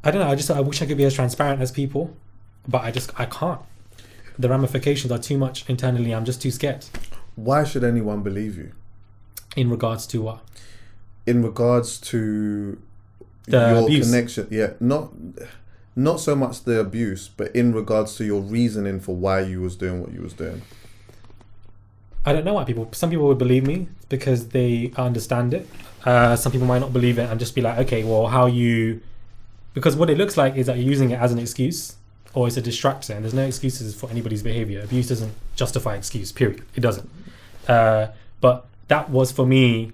I don't know, I wish I could be as transparent as people, but I can't. The ramifications are too much internally. I'm just too scared. Why should anyone believe you? In regards to what? In regards to the your abuse. Connection. Yeah, not so much the abuse, but in regards to your reasoning for why you was doing what you was doing. I don't know why some people would believe me because they understand it. Some people might not believe it and just be like, okay, well, because what it looks like is that you're using it as an excuse, or it's a distractor, and there's no excuses for anybody's behavior. Abuse doesn't justify excuse, period. It doesn't. But that was, for me,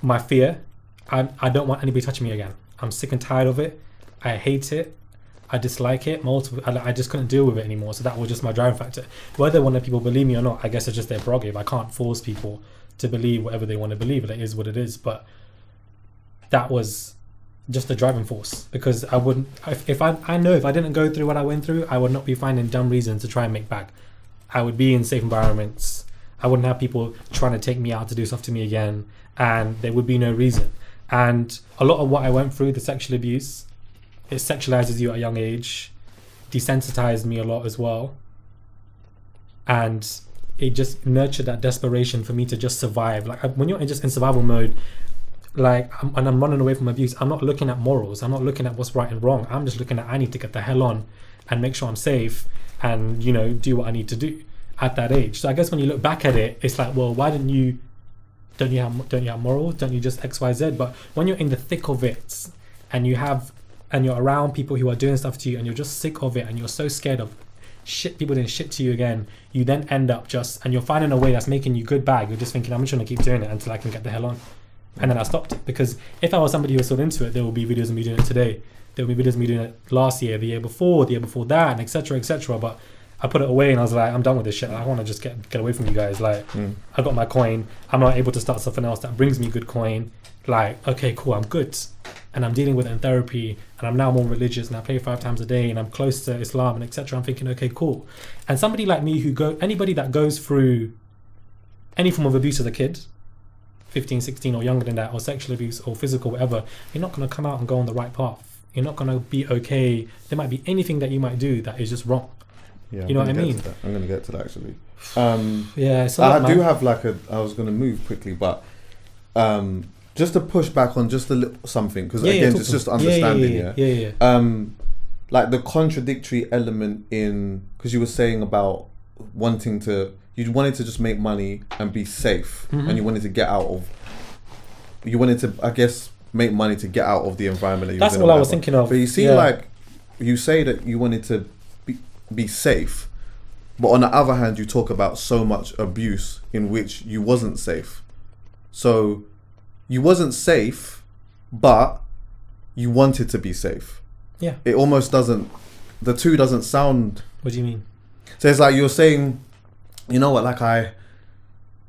my fear. I don't want anybody touching me again. I'm sick and tired of it. I hate it. I dislike it. I just couldn't deal with it anymore. So that was just my driving factor. Whether one of people believe me or not, I guess it's just their prerogative. I can't force people to believe whatever they want to believe. It is what it is. But that was just the driving force, because I wouldn't. If I know if I didn't go through what I went through, I would not be finding dumb reasons to try and make back. I would be in safe environments. I wouldn't have people trying to take me out to do stuff to me again, and there would be no reason. And a lot of what I went through, the sexual abuse, it sexualizes you at a young age, desensitized me a lot as well, and it just nurtured that desperation for me to just survive. Like, when you're just in survival mode, like, I'm running away from abuse, I'm not looking at morals, I'm not looking at what's right and wrong. I'm just looking at, I need to get the hell on and make sure I'm safe and, do what I need to do at that age. So I guess when you look back at it, it's like, well, why don't you have morals? Don't you just XYZ? But when you're in the thick of it and you're around people who are doing stuff to you and you're just sick of it and you're so scared of people doing shit to you again, you then end up and you're finding a way that's making you good bag. You're just thinking, I'm just going to keep doing it until I can get the hell on. And then I stopped it, because if I was somebody who was still into it, there will be videos of me doing it today. There will be videos of me doing it last year, the year before that, and etc. etc. But I put it away and I was like, I'm done with this shit. I want to just get away from you guys. Like, I got my coin. I'm not able to start something else that brings me good coin. Like, okay, cool, I'm good. And I'm dealing with it in therapy, and I'm now more religious, and I pray 5 times a day, and I'm close to Islam, and etc. I'm thinking, okay, cool. And somebody like me anybody that goes through any form of abuse as a kid, 15, 16 or younger than that, or sexual abuse or physical, whatever, you're not going to come out and go on the right path. You're not going to be okay. There might be anything that you might do that is just wrong. Yeah, you know what I mean? I'm going to get to that actually. Yeah, so I do have I was going to move quickly, but just to push back on just a little something, because again, it's just understanding. Yeah. Like the contradictory element because you were saying about you wanted to just make money and be safe, and you wanted to get out of. You wanted to, I guess, make money to get out of the environment that you're That's in. all I was thinking of. But you see, like, you say that you wanted to be safe, but on the other hand, you talk about so much abuse in which you wasn't safe. So you wasn't safe, but you wanted to be safe. Yeah. It almost doesn't, the two doesn't sound. What do you mean? So it's like you're saying, you know what, like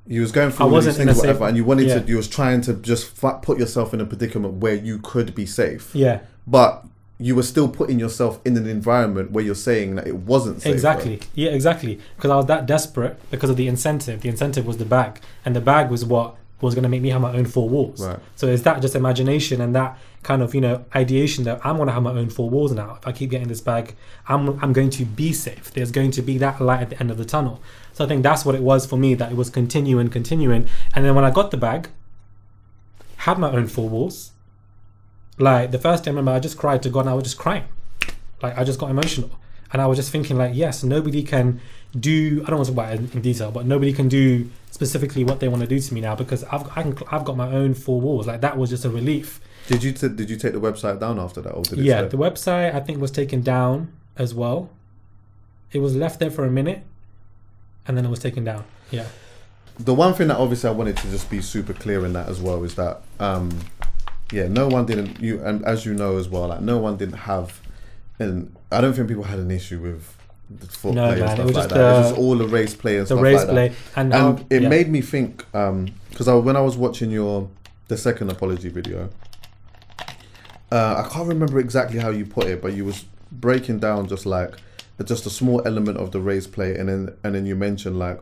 you was going through all these things, whatever, and you wanted to, you was trying to just put yourself in a predicament where you could be safe. Yeah. But you were still putting yourself in an environment where you're saying that it wasn't safe. Exactly. Right? Yeah, exactly. Because I was that desperate because of the incentive. The incentive was the bag, and the bag was what was going to make me have my own four walls. Right. So is that just imagination and that kind of, you know, ideation that I'm going to have my own four walls now. If I keep getting this bag, I'm going to be safe. There's going to be that light at the end of the tunnel. So I think that's what it was for me, that it was continuing. And then when I got the bag, had my own four walls, like the first day I remember I just cried to God, and I was just crying. Like I just got emotional. And I was just thinking like, yes, nobody can do, I don't want to talk about it in detail, but nobody can do specifically what they want to do to me now because I've got my own four walls. Like that was just a relief. Did you take the website down after that, or did it? Yeah, the website I think was taken down as well. It was left there for a minute, and then it was taken down. Yeah. The one thing that obviously I wanted to just be super clear in that as well is that, no one didn't. And as you know as well, like no one didn't have, and I don't think people had an issue with the foot play and stuff like that. It was just all the race play and stuff like that. The race play, and it made me think because when I was watching the second apology video. I can't remember exactly how you put it, but you was breaking down just a small element of the race play, and then you mentioned like,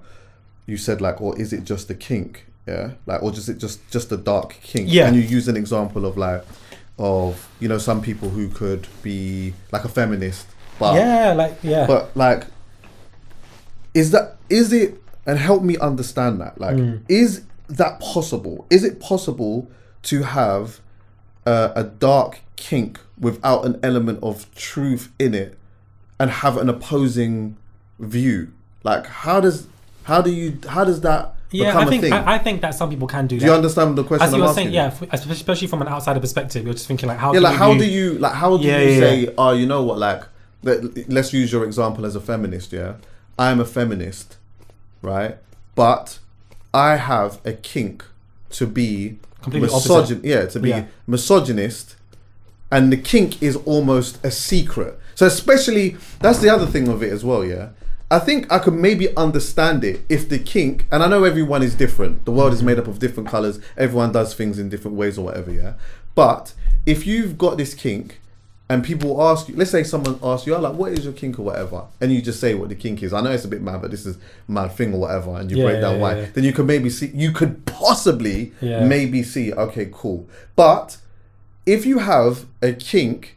you said like, or is it just the kink, yeah, like, or just the dark kink, yeah, and you used an example of like, you know, some people who could be like a feminist, but but like, is it, and help me understand that, like, is that possible? Is it possible to have a dark kink without an element of truth in it and have an opposing view? Like how does that become a thing? I think that some people can do that. Do you understand the question I'm asking? Yeah, especially from an outsider perspective, you're just thinking like, how do you say, oh, you know what, like, let's use your example as a feminist, yeah? I'm a feminist, right? But I have a kink to be misogynist, and the kink is almost a secret. So especially, that's the other thing of it as well, yeah? I think I could maybe understand it if the kink, and I know everyone is different, the world is made up of different colours, everyone does things in different ways or whatever, yeah? But if you've got this kink and people ask you, let's say someone asks you, like, what is your kink or whatever, and you just say what the kink is. I know it's a bit mad, but this is my thing or whatever, and you break down why. Then you can maybe see, you could possibly maybe see, okay, cool. But if you have a kink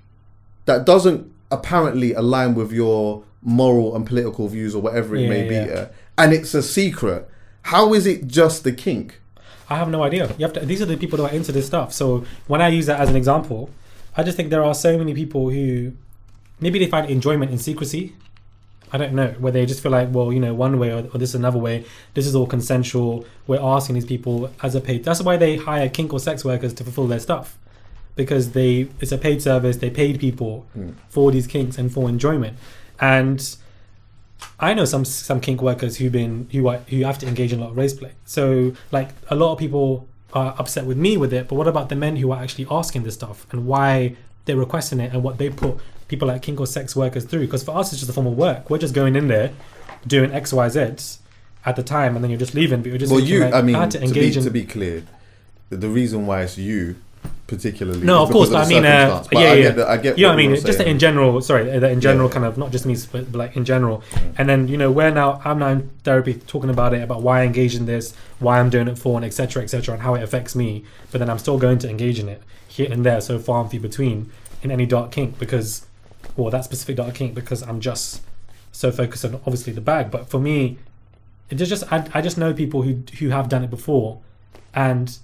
that doesn't apparently align with your moral and political views or whatever it may be, and it's a secret, how is it just the kink? I have no idea. These are the people that are into this stuff. So when I use that as an example, I just think there are so many people who maybe they find enjoyment in secrecy. I don't know, where they just feel like, well, you know, one way or this is another way. This is all consensual. We're asking these people as a paid. That's why they hire kink or sex workers to fulfill their stuff, because it's a paid service. They paid people for these kinks and for enjoyment. And I know some kink workers who have to engage in a lot of race play. So like a lot of people are upset with me with it, but what about the men who are actually asking this stuff and why they're requesting it and what they put people like kink or sex workers through? Because for us it's just a form of work. We're just going in there doing XYZ at the time and then you're just leaving, but you're just to be clear, the reason why it's you particularly, no, of course, I mean, I get you know what I mean, just in general, kind of not just me, but like in general. And then, you know, I'm now in therapy talking about it, about why I engage in this, why I'm doing it for, and etc., and how it affects me. But then I'm still going to engage in it here and there, so far and few between, in any dark kink, because, well, that specific dark kink, because I'm just so focused on obviously the bag. But for me, it's just I just know people who have done it before, and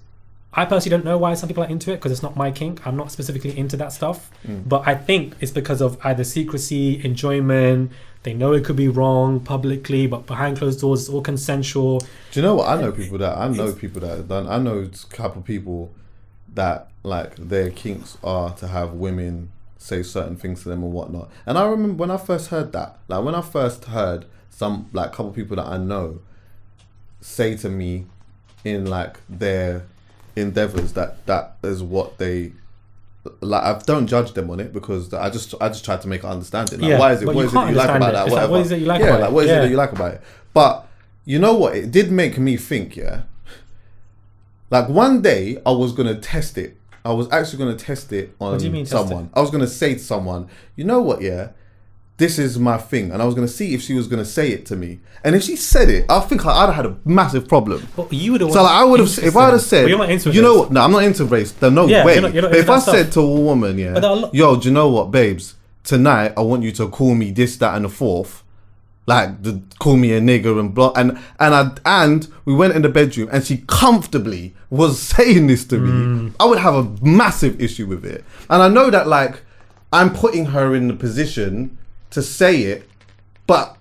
I personally don't know why some people are into it, because it's not my kink. I'm not specifically into that stuff. But I think it's because of either secrecy, enjoyment. They know it could be wrong publicly, but behind closed doors, it's all consensual. Do you know what? I know people that have done. I know a couple of people that like their kinks are to have women say certain things to them and whatnot. And I remember when I first heard that, like when I first heard some like couple people that I know say to me in like their endeavors that is what they like. I don't judge them on it because I just try to make it understanding. Like, why is it? What is it that you like about that? Whatever. Like, what is it you like about it? Like, what is it that you like about it? But you know what? It did make me think. Yeah. Like one day I was gonna test it. I was actually gonna test it on What do you mean someone. I was gonna say to someone, you know what? Yeah. This is my thing, and I was gonna see if she was gonna say it to me, and if she said it, I think I'd have had a massive problem. But you would have. So like, I would have, if I would have said, you know what? No, I'm not into race. There's no way. You're not but if I stuff. said to a woman, yo, do you know what, babes? Tonight I want you to call me this, that, and the fourth, like call me a nigger and blah, and we went in the bedroom, and she comfortably was saying this to me. I would have a massive issue with it, and I know that like I'm putting her in the position to say it, but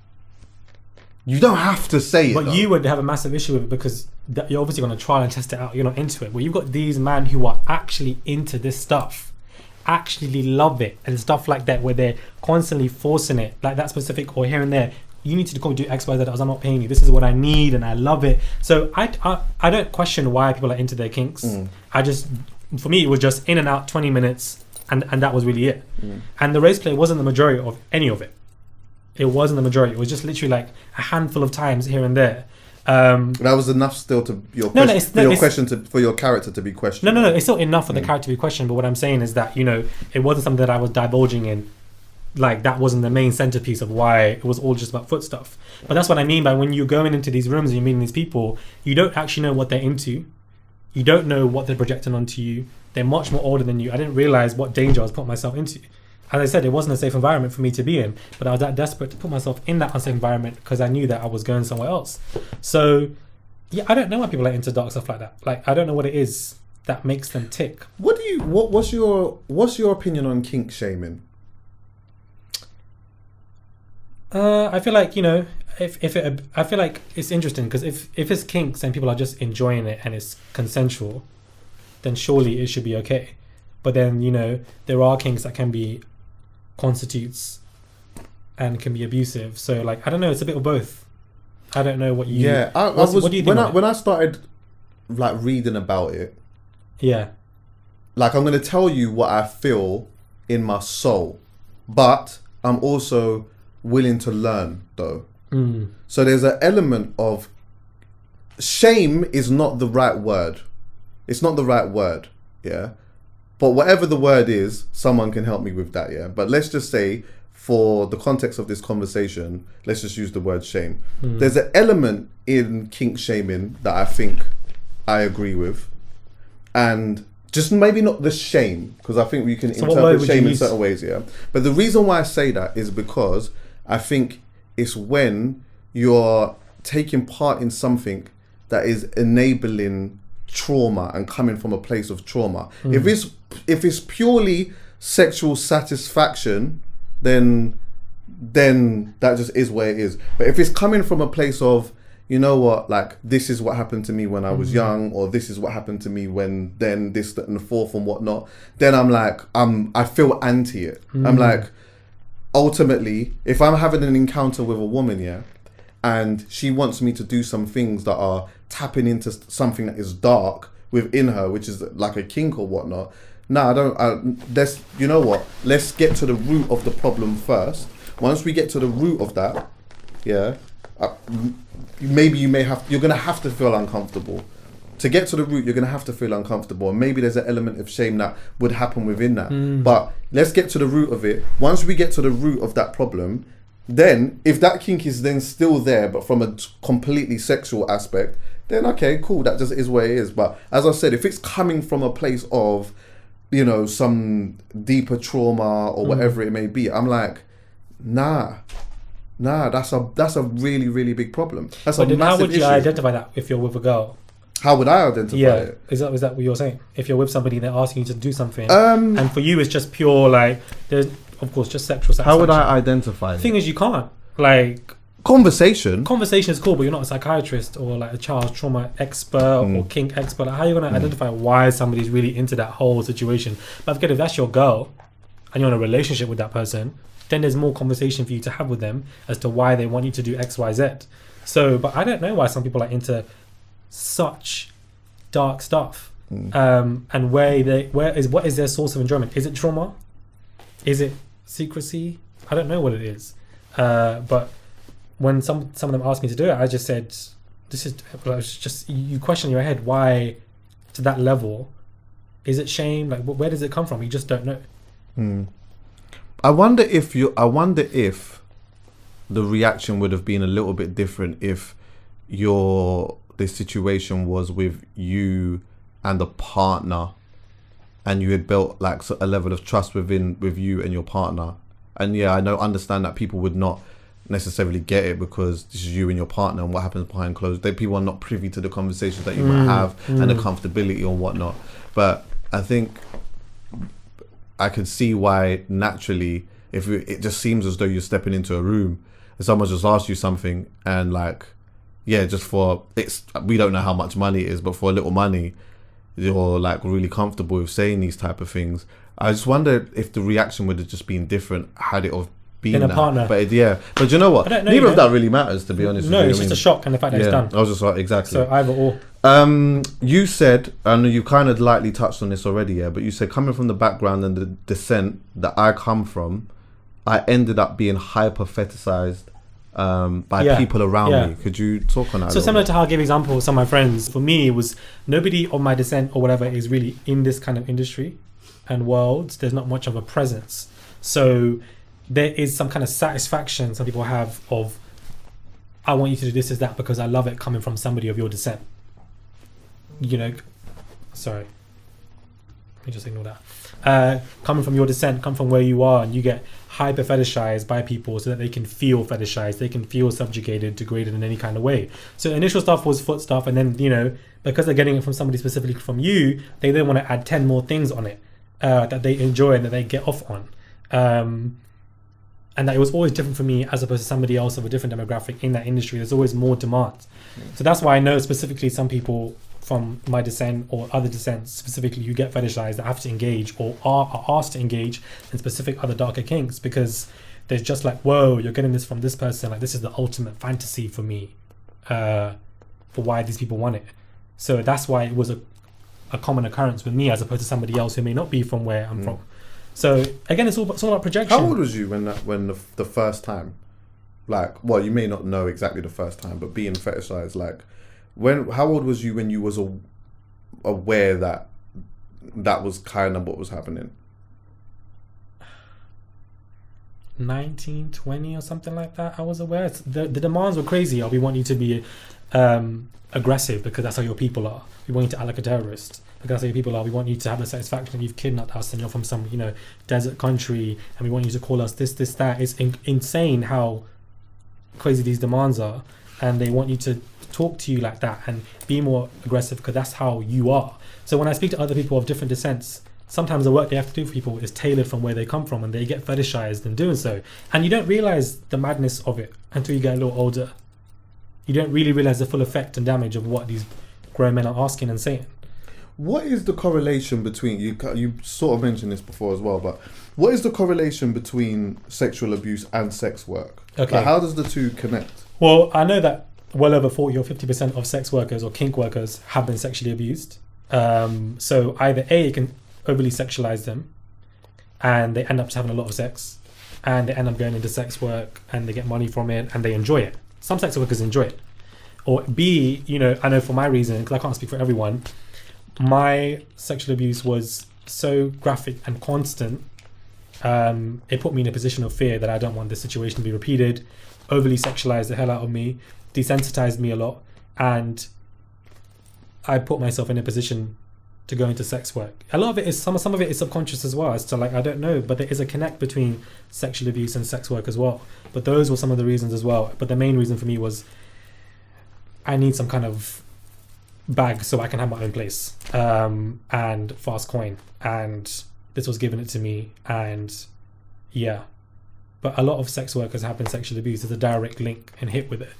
you don't have to say it. But though. you would have a massive issue with it because you're obviously going to try and test it out. You're not into it. But you've got these men who are actually into this stuff, actually love it and stuff like that, where they're constantly forcing it, like that specific or here and there. You need to go do X, Y, Z. I'm not paying you. This is what I need, and I love it. So I don't question why people are into their kinks. I just, for me, it was just in and out, 20 minutes. And that was really it. And the race play wasn't the majority of any of it. It wasn't the majority. It was just literally like a handful of times here and there. That was enough still to for your character to be questioned. No. It's still enough for the character to be questioned. But what I'm saying is that, you know, it wasn't something that I was divulging in. Like that wasn't the main centerpiece of why it was all just about foot stuff. But that's what I mean by when you're going into these rooms and you're meeting these people, you don't actually know what they're into. You don't know what they're projecting onto you. They're much more older than you. I didn't realize what danger I was putting myself into. As I said, it wasn't a safe environment for me to be in, but I was that desperate to put myself in that unsafe environment because I knew that I was going somewhere else. So, yeah, I don't know why people are into dark stuff like that. Like, I don't know what it is that makes them tick. What's your opinion on kink shaming? I feel like, you know, I feel like it's interesting because if it's kinks and people are just enjoying it and it's consensual, then surely it should be okay. But then, you know, there are kinks that can be constitutes and can be abusive. So like, I don't know, it's a bit of both. I don't know what you... Yeah, what do you think when I started like reading about it, yeah, like I'm going to tell you what I feel in my soul, but I'm also willing to learn though. So there's an element of shame is not the right word. It's not the right word, yeah? But whatever the word is, someone can help me with that, yeah? But let's just say, for the context of this conversation, let's just use the word shame. There's an element in kink shaming that I think I agree with. And just maybe not the shame, because I think we can interpret shame in certain ways, yeah? But the reason why I say that is because I think it's when you're taking part in something that is enabling trauma and coming from a place of trauma. If it's purely sexual satisfaction, then that just is where it is. But if it's coming from a place of, you know what, like this is what happened to me when I was young, or this is what happened to me when then this, that, and the fourth and whatnot, then I'm like, I feel anti it. I'm like, ultimately, if I'm having an encounter with a woman, yeah, and she wants me to do some things that are tapping into something that is dark within her, which is like a kink or whatnot. No, let's, you know what? Let's get to the root of the problem first. Once we get to the root of that, yeah, maybe you're gonna have to feel uncomfortable. To get to the root, you're gonna have to feel uncomfortable, and maybe there's an element of shame that would happen within that. But let's get to the root of it. Once we get to the root of that problem, then if that kink is then still there, but from a completely sexual aspect, then okay, cool, that just is where it is. But as I said, if it's coming from a place of, you know, some deeper trauma or whatever it may be, I'm like, nah, that's a really, really big problem. That's a massive issue. How would you identify that if you're with a girl? How would I identify it? Is that what you're saying? If you're with somebody, they're asking you to do something, and for you it's just pure, like, there's of course just sexual satisfaction. How would I identify it? The thing is, you can't, like, conversation. Conversation is cool, but you're not a psychiatrist or like a child trauma expert or kink expert. Like, how are you going to identify why somebody's really into that whole situation? But forget, if that's your girl and you're in a relationship with that person, then there's more conversation for you to have with them as to why they want you to do X, Y, Z. So, but I don't know why some people are into such dark stuff. And what is their source of enjoyment? Is it trauma? Is it secrecy? I don't know what it is. But when some of them asked me to do it, I just said, it's just, you question in your head, why to that level? Is it shame? Like, where does it come from? You just don't know. I wonder if the reaction would have been a little bit different if this situation was with you and a partner, and you had built like a level of trust with you and your partner. And yeah, I understand that people would not necessarily get it because this is you and your partner, and what happens behind closed doors. People are not privy to the conversations that you might have and the comfortability and whatnot. But I think I could see why naturally, if it just seems as though you're stepping into a room and someone just asks you something, and like, yeah, we don't know how much money it is, but for a little money, you're like really comfortable with saying these type of things. I just wonder if the reaction would have just been different had it have been in a partner. But but you know what? Neither of that really matters, to be honest. No, it's just a shock, and the fact that it's done. I was just like, exactly. So either or. You said, and you kind of lightly touched on this already, but you said coming from the background and the descent that I come from, I ended up being hyper fetishized by people around me. Could you talk on that? So similar to how I gave example with some of my friends, for me it was nobody of my descent or whatever is really in this kind of industry and world. There's not much of a presence. So there is some kind of satisfaction some people have of, I want you to do this, is that, because I love it coming from somebody of your descent. Sorry. Let me just ignore that. Coming from your descent, come from where you are, and you get hyper fetishized by people so that they can feel fetishized, they can feel subjugated, degraded in any kind of way. So initial stuff was foot stuff, and then because they're getting it from somebody specifically from you, they then want to add 10 more things on it that they enjoy and that they get off on. And that it was always different for me as opposed to somebody else of a different demographic in that industry. There's always more demand. So that's why I know specifically some people from my descent or other descents specifically who get fetishized that have to engage or are asked to engage in specific other darker kinks, because there's just like, whoa, you're getting this from this person, like this is the ultimate fantasy for me, for why these people want it. So that's why it was a common occurrence with me as opposed to somebody else who may not be from where I'm from. So again, it's all about projection. How old was you when the first time, like, well, you may not know exactly the first time, but being fetishized, like, how old was you when you was aware that was kind of what was happening? 19, 20 or something like that. I was aware. The demands were crazy. We want you to be aggressive because that's how your people are. We want you to act like a terrorist because that's how your people are. We want you to have the satisfaction that you've kidnapped us and you're from some desert country, and we want you to call us this, that. It's insane how crazy these demands are, and they want you to talk to you like that and be more aggressive because that's how you are. So when I speak to other people of different descents, sometimes the work they have to do for people is tailored from where they come from, and they get fetishized in doing so. And you don't realize the madness of it until you get a little older. You don't really realize the full effect and damage of what these grown men are asking and saying. What is the correlation between, you sort of mentioned this before as well, but what is the correlation between sexual abuse and sex work? Okay. Like, how does the two connect? Well, I know that well over 40 or 50% of sex workers or kink workers have been sexually abused. So either A, it can overly sexualize them and they end up just having a lot of sex, and they end up going into sex work and they get money from it and they enjoy it. Some sex workers enjoy it. Or B, I know for my reason, because I can't speak for everyone, my sexual abuse was so graphic and constant, it put me in a position of fear that I don't want this situation to be repeated, overly sexualized the hell out of me, desensitized me a lot, and I put myself in a position to go into sex work. A lot of it is, some of it is subconscious as well, as to like, I don't know, but there is a connect between sexual abuse and sex work as well. But those were some of the reasons as well. But the main reason for me was I need some kind of bag so I can have my own place, and fast coin, and this was given it to me, and yeah, but a lot of sex workers have been sexually abused. There's a direct link and hit with it.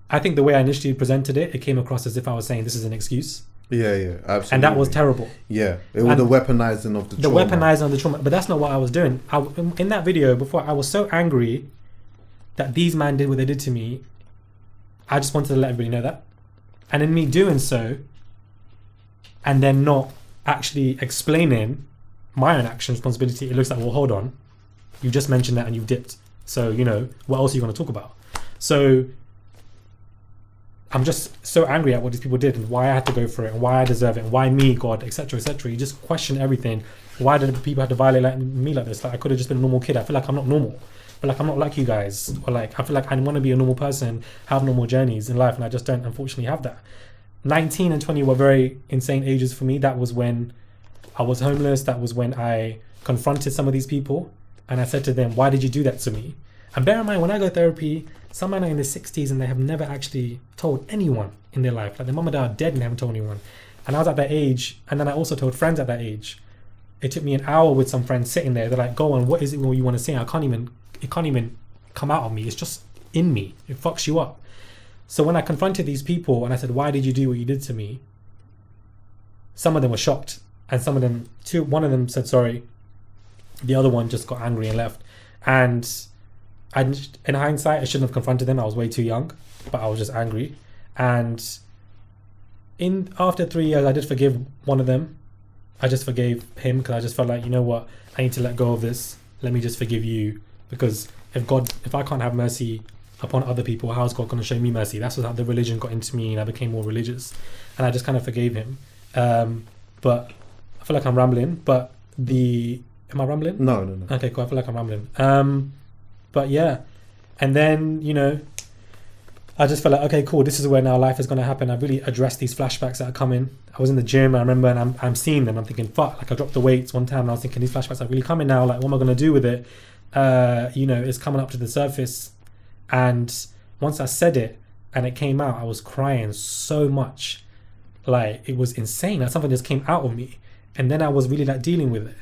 I think the way I initially presented it, it came across as if I was saying this is an excuse. Yeah, absolutely. And that was terrible. Yeah, it was the weaponizing of the trauma. The weaponizing of the trauma. But that's not what I was doing. In that video before, I was so angry that these men did what they did to me. I just wanted to let everybody know that. And in me doing so, and then not actually explaining my own action responsibility, it looks like, well, hold on. You just mentioned that and you've dipped. So, what else are you going to talk about? So I'm just so angry at what these people did and why I had to go for it and why I deserve it and why me, God, etc., etc. You just question everything. Why did people have to violate me like this? Like, I could have just been a normal kid. I feel like I'm not normal. I feel like I'm not like you guys. Or like, I feel like I want to be a normal person, have normal journeys in life, and I just don't, unfortunately, have that. 19 and 20 were very insane ages for me. That was when I was homeless. That was when I confronted some of these people and I said to them, why did you do that to me? And bear in mind, when I go therapy, some men are in their 60s and they have never actually told anyone in their life. Like, their mum and dad are dead and they haven't told anyone. And I was at that age, and then I also told friends at that age. It took me an hour with some friends sitting there. They're like, go on, what is it you want to say? It can't even come out of me. It's just in me. It fucks you up. So when I confronted these people and I said, why did you do what you did to me? Some of them were shocked. And some of them, one of them said sorry. The other one just got angry and left. And in hindsight, I shouldn't have confronted them. I was way too young, but I was just angry. And after 3 years, I did forgive one of them. I just forgave him because I just felt like, you know what, I need to let go of this. Let me just forgive you, because if I can't have mercy upon other people, how is God going to show me mercy? That's how the religion got into me, and I became more religious. And I just kind of forgave him. But I feel like I'm rambling. But am I rambling? No. Okay, cool. I feel like I'm rambling. But yeah, and then, I just felt like, okay, cool, this is where now life is going to happen. I really addressed these flashbacks that are coming. I was in the gym, I remember, and I'm seeing them. I'm thinking, fuck, like I dropped the weights one time and I was thinking, these flashbacks are really coming now. Like, what am I going to do with it? It's coming up to the surface. And once I said it and it came out, I was crying so much. Like, it was insane. Like, something just came out of me. And then I was really like dealing with it.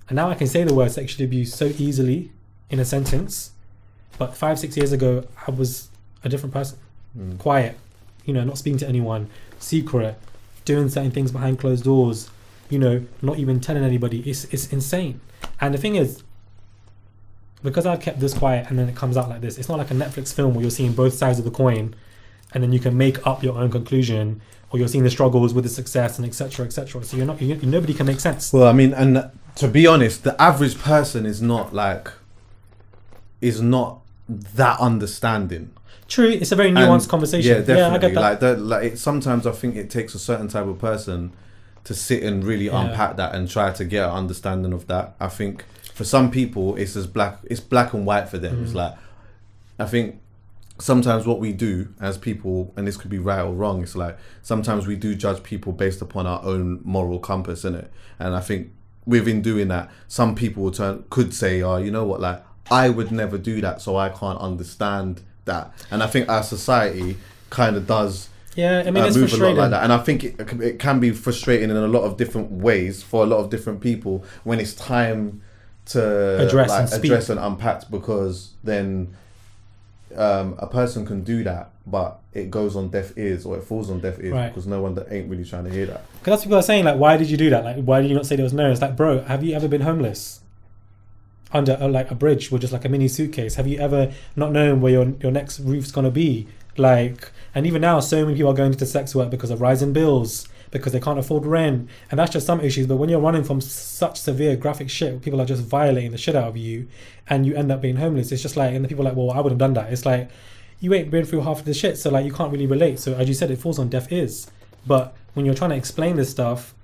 And now I can say the word sexual abuse so easily in a sentence. But 5-6 years ago, I was a different person. Quiet, not speaking to anyone, secret, doing certain things behind closed doors, not even telling anybody. It's insane. And the thing is, because I've kept this quiet and then it comes out like this, it's not like a Netflix film where you're seeing both sides of the coin and then you can make up your own conclusion, or you're seeing the struggles with the success and etc. So nobody can make sense. Well, I mean, and to be honest, the average person is not that understanding. True, it's a very nuanced conversation. Yeah, definitely. Yeah, I get that. Sometimes I think it takes a certain type of person to sit and really unpack that and try to get an understanding of that. I think for some people, it's black and white for them. It's like, I think sometimes what we do as people, and this could be right or wrong, it's like sometimes we do judge people based upon our own moral compass, innit? And I think within doing that, some people could say, oh, you know what, like, I would never do that, so I can't understand that. And I think our society kind of does it's move frustrating. a lot like that. And I think it can be frustrating in a lot of different ways for a lot of different people when it's time to address and unpack, because then a person can do that, but it goes on deaf ears, or it falls on deaf ears, because no one that ain't really trying to hear that. Because that's what people are saying, like, why did you do that? Like, why did you not say there was no? It's like, bro, have you ever been homeless under a bridge with just like a mini suitcase? Have you ever not known where your next roof's gonna be? Like, and even now, so many people are going into sex work because of rising bills, because they can't afford rent, and that's just some issues. But when you're running from such severe graphic shit, where people are just violating the shit out of you, and you end up being homeless, it's just like, and the people are like, well, I wouldn't have done that. It's like, you ain't been through half of the shit, so like, you can't really relate. So as you said, it falls on deaf ears. But when you're trying to explain this stuff,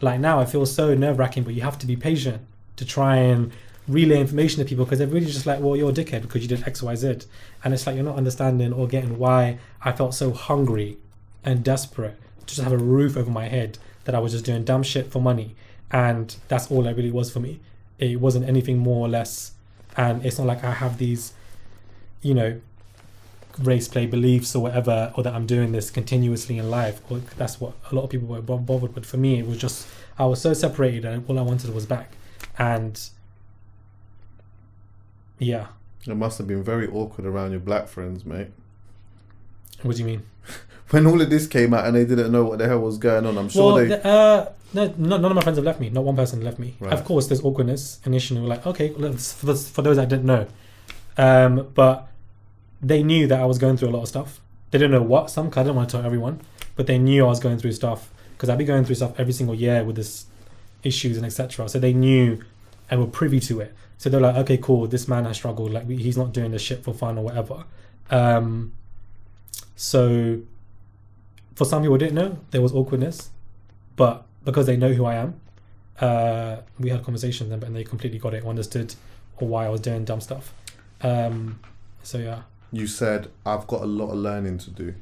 like now, it feels so nerve-wracking, but you have to be patient to try and relay information to people, because they're really just like, well, you're a dickhead because you did X, Y, Z. And it's like, you're not understanding or getting why I felt so hungry and desperate to just have a roof over my head, that I was just doing dumb shit for money. And that's all it really was for me. It wasn't anything more or less. And it's not like I have these, race play beliefs or whatever, or that I'm doing this continuously in life. Or that's what a lot of people were bothered with. For me, it was just, I was so separated and all I wanted was back. And yeah, It must have been very awkward around your black friends, mate. What do you mean? When all of this came out and they didn't know what the hell was going on, I'm sure no, none of my friends have left me. Not one person left me. Right. Of course, there's awkwardness initially. We're like, okay, for those that didn't know, but they knew that I was going through a lot of stuff. They didn't know what some, cause I didn't want to tell everyone, but they knew I was going through stuff because I'd be going through stuff every single year with this issues and etc. So they knew and were privy to it. So they're like, okay, cool. This man has struggled. Like he's not doing this shit for fun or whatever. So for some people who didn't know, there was awkwardness, but because they know who I am, we had conversations and they completely got it, understood why I was doing dumb stuff. So yeah. You said, I've got a lot of learning to do.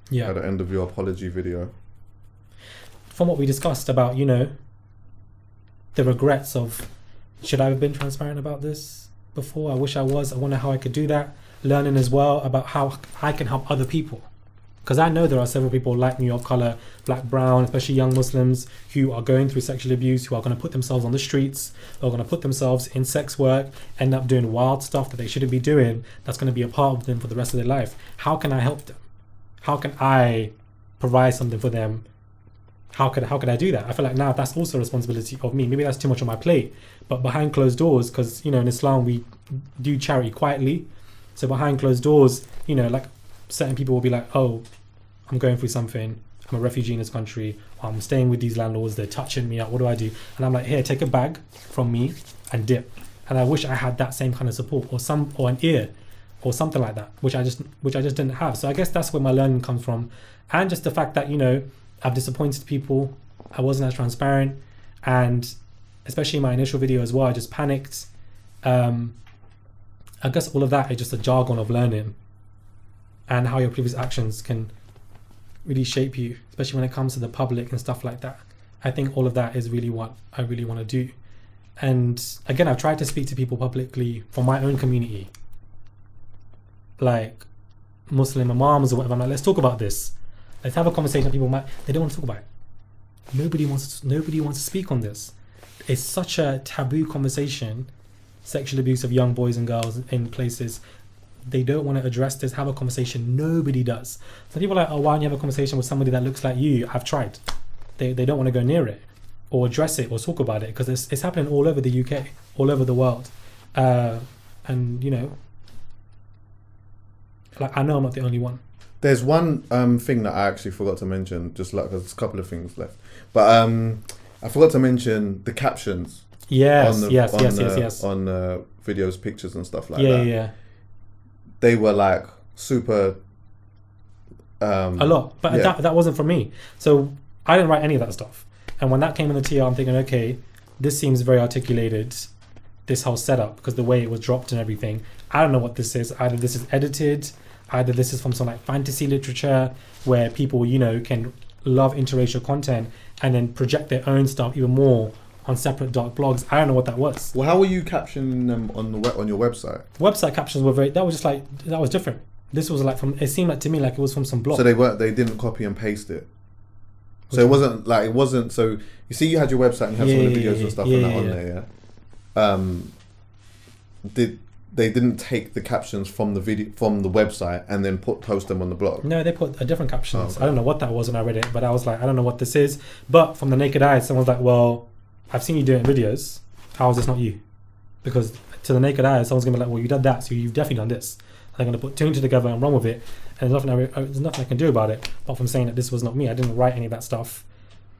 Yeah. At the end of your apology video. From what we discussed about, you know, the regrets of, should I have been transparent about this before? I wish I was. I wonder how I could do that. Learning as well about how I can help other people. Because I know there are several people like me of color, black, brown, especially young Muslims who are going through sexual abuse, who are going to put themselves on the streets, are going to put themselves in sex work, end up doing wild stuff that they shouldn't be doing. That's going to be a part of them for the rest of their life. How can I help them? How can I provide something for them? How could I do that? I feel like now that's also a responsibility of me. Maybe that's too much on my plate. But behind closed doors, because, you know, in Islam, we do charity quietly. So behind closed doors, you know, like certain people will be like, oh, I'm going through something. I'm a refugee in this country. I'm staying with these landlords. They're touching me up. What do I do? And I'm like, here, take a bag from me and dip. And I wish I had that same kind of support or an ear or something like that, which I just didn't have. So I guess that's where my learning comes from. And just the fact that, you know, I've disappointed people. I wasn't as transparent. And especially in my initial video as well, I just panicked. I guess all of that is just a jargon of learning and how your previous actions can really shape you, especially when it comes to the public and stuff like that. I think all of that is really what I really want to do. And again, I've tried to speak to people publicly from my own community, like Muslim imams or whatever. I'm like, let's talk about this. Let's have a conversation. People they don't want to talk about it. Nobody wants to speak on this. It's such a taboo conversation. Sexual abuse of young boys and girls in places. They don't want to address this, have a conversation. Nobody does. So people are like, oh, why don't you have a conversation with somebody that looks like you? I've tried. They don't want to go near it or address it or talk about it because it's happening all over the UK, all over the world. And, you know, like I know I'm not the only one. There's one thing that I actually forgot to mention, just like there's a couple of things left. But I forgot to mention the captions. Yes. On videos, pictures and stuff like that. Yeah. They were like super a lot, but that wasn't from me. So I didn't write any of that stuff. And when that came in the TR, I'm thinking, okay, this seems very articulated, this whole setup, because the way it was dropped and everything. I don't know what this is. Either this is edited, either this is from some like fantasy literature where people, you know, can love interracial content and then project their own stuff even more on separate dark blogs. I don't know what that was. Well, how were you captioning them on your website? Website captions were that was different. This was like it seemed like to me like it was from some blog. So they didn't copy and paste it. So it wasn't so you see you had your website and you had some of the videos and stuff on there, They didn't take the captions from the video from the website and then post them on the blog. No, they put a different captions. Oh, okay. I don't know what that was when I read it, but I was like, I don't know what this is. But from the naked eye, someone's like, well, I've seen you doing videos. How is this not you? Because to the naked eye, someone's gonna be like, well, you did that, so you've definitely done this. And they're gonna put two and two together and run with it. And there's nothing I can do about it. Apart from saying that this was not me. I didn't write any of that stuff.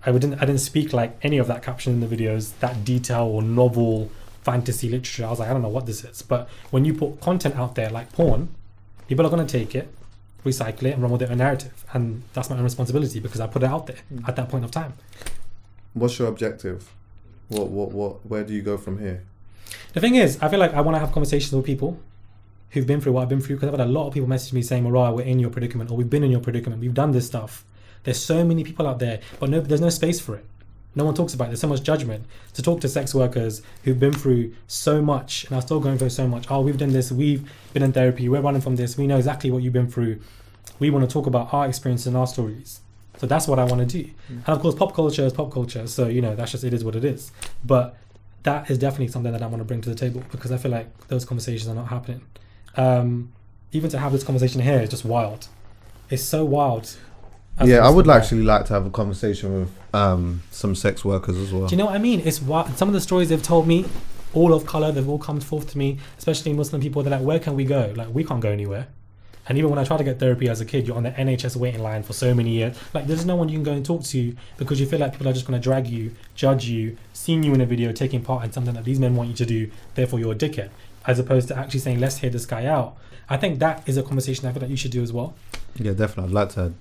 I didn't speak like any of that caption in the videos, that detail or novel fantasy literature. I was like, I don't know what this is. But when you put content out there like porn, people are going to take it, recycle it and run with their own narrative. And that's my own responsibility because I put it out there at that point of time. What's your objective? Where do you go from here? The thing is, I feel like I want to have conversations with people who've been through what I've been through, because I've had a lot of people message me saying, Murad, we're in your predicament, or we've been in your predicament, we've done this stuff. There's so many people out there, but there's no space for it. No one talks about it. There's so much judgment. To talk to sex workers who've been through so much and are still going through so much. Oh, we've done this. We've been in therapy. We're running from this. We know exactly what you've been through. We want to talk about our experiences and our stories. So that's what I want to do. And of course, pop culture is pop culture. So, you know, that's just, it is what it is. But that is definitely something that I want to bring to the table, because I feel like those conversations are not happening. Even to have this conversation here is just wild. It's so wild. Yeah, I would actually like to have a conversation with some sex workers as well. Do you know what I mean? It's wild. Some of the stories they've told me, all of colour, they've all come forth to me, especially Muslim people. They're like, where can we go? Like, we can't go anywhere. And even when I tried to get therapy as a kid, you're on the NHS waiting line for so many years. Like, there's no one you can go and talk to, because you feel like people are just going to drag you, judge you, seeing you in a video, taking part in something that these men want you to do, therefore you're a dickhead. As opposed to actually saying, let's hear this guy out. I think that is a conversation I feel like you should do as well. Yeah, definitely. I'd like to.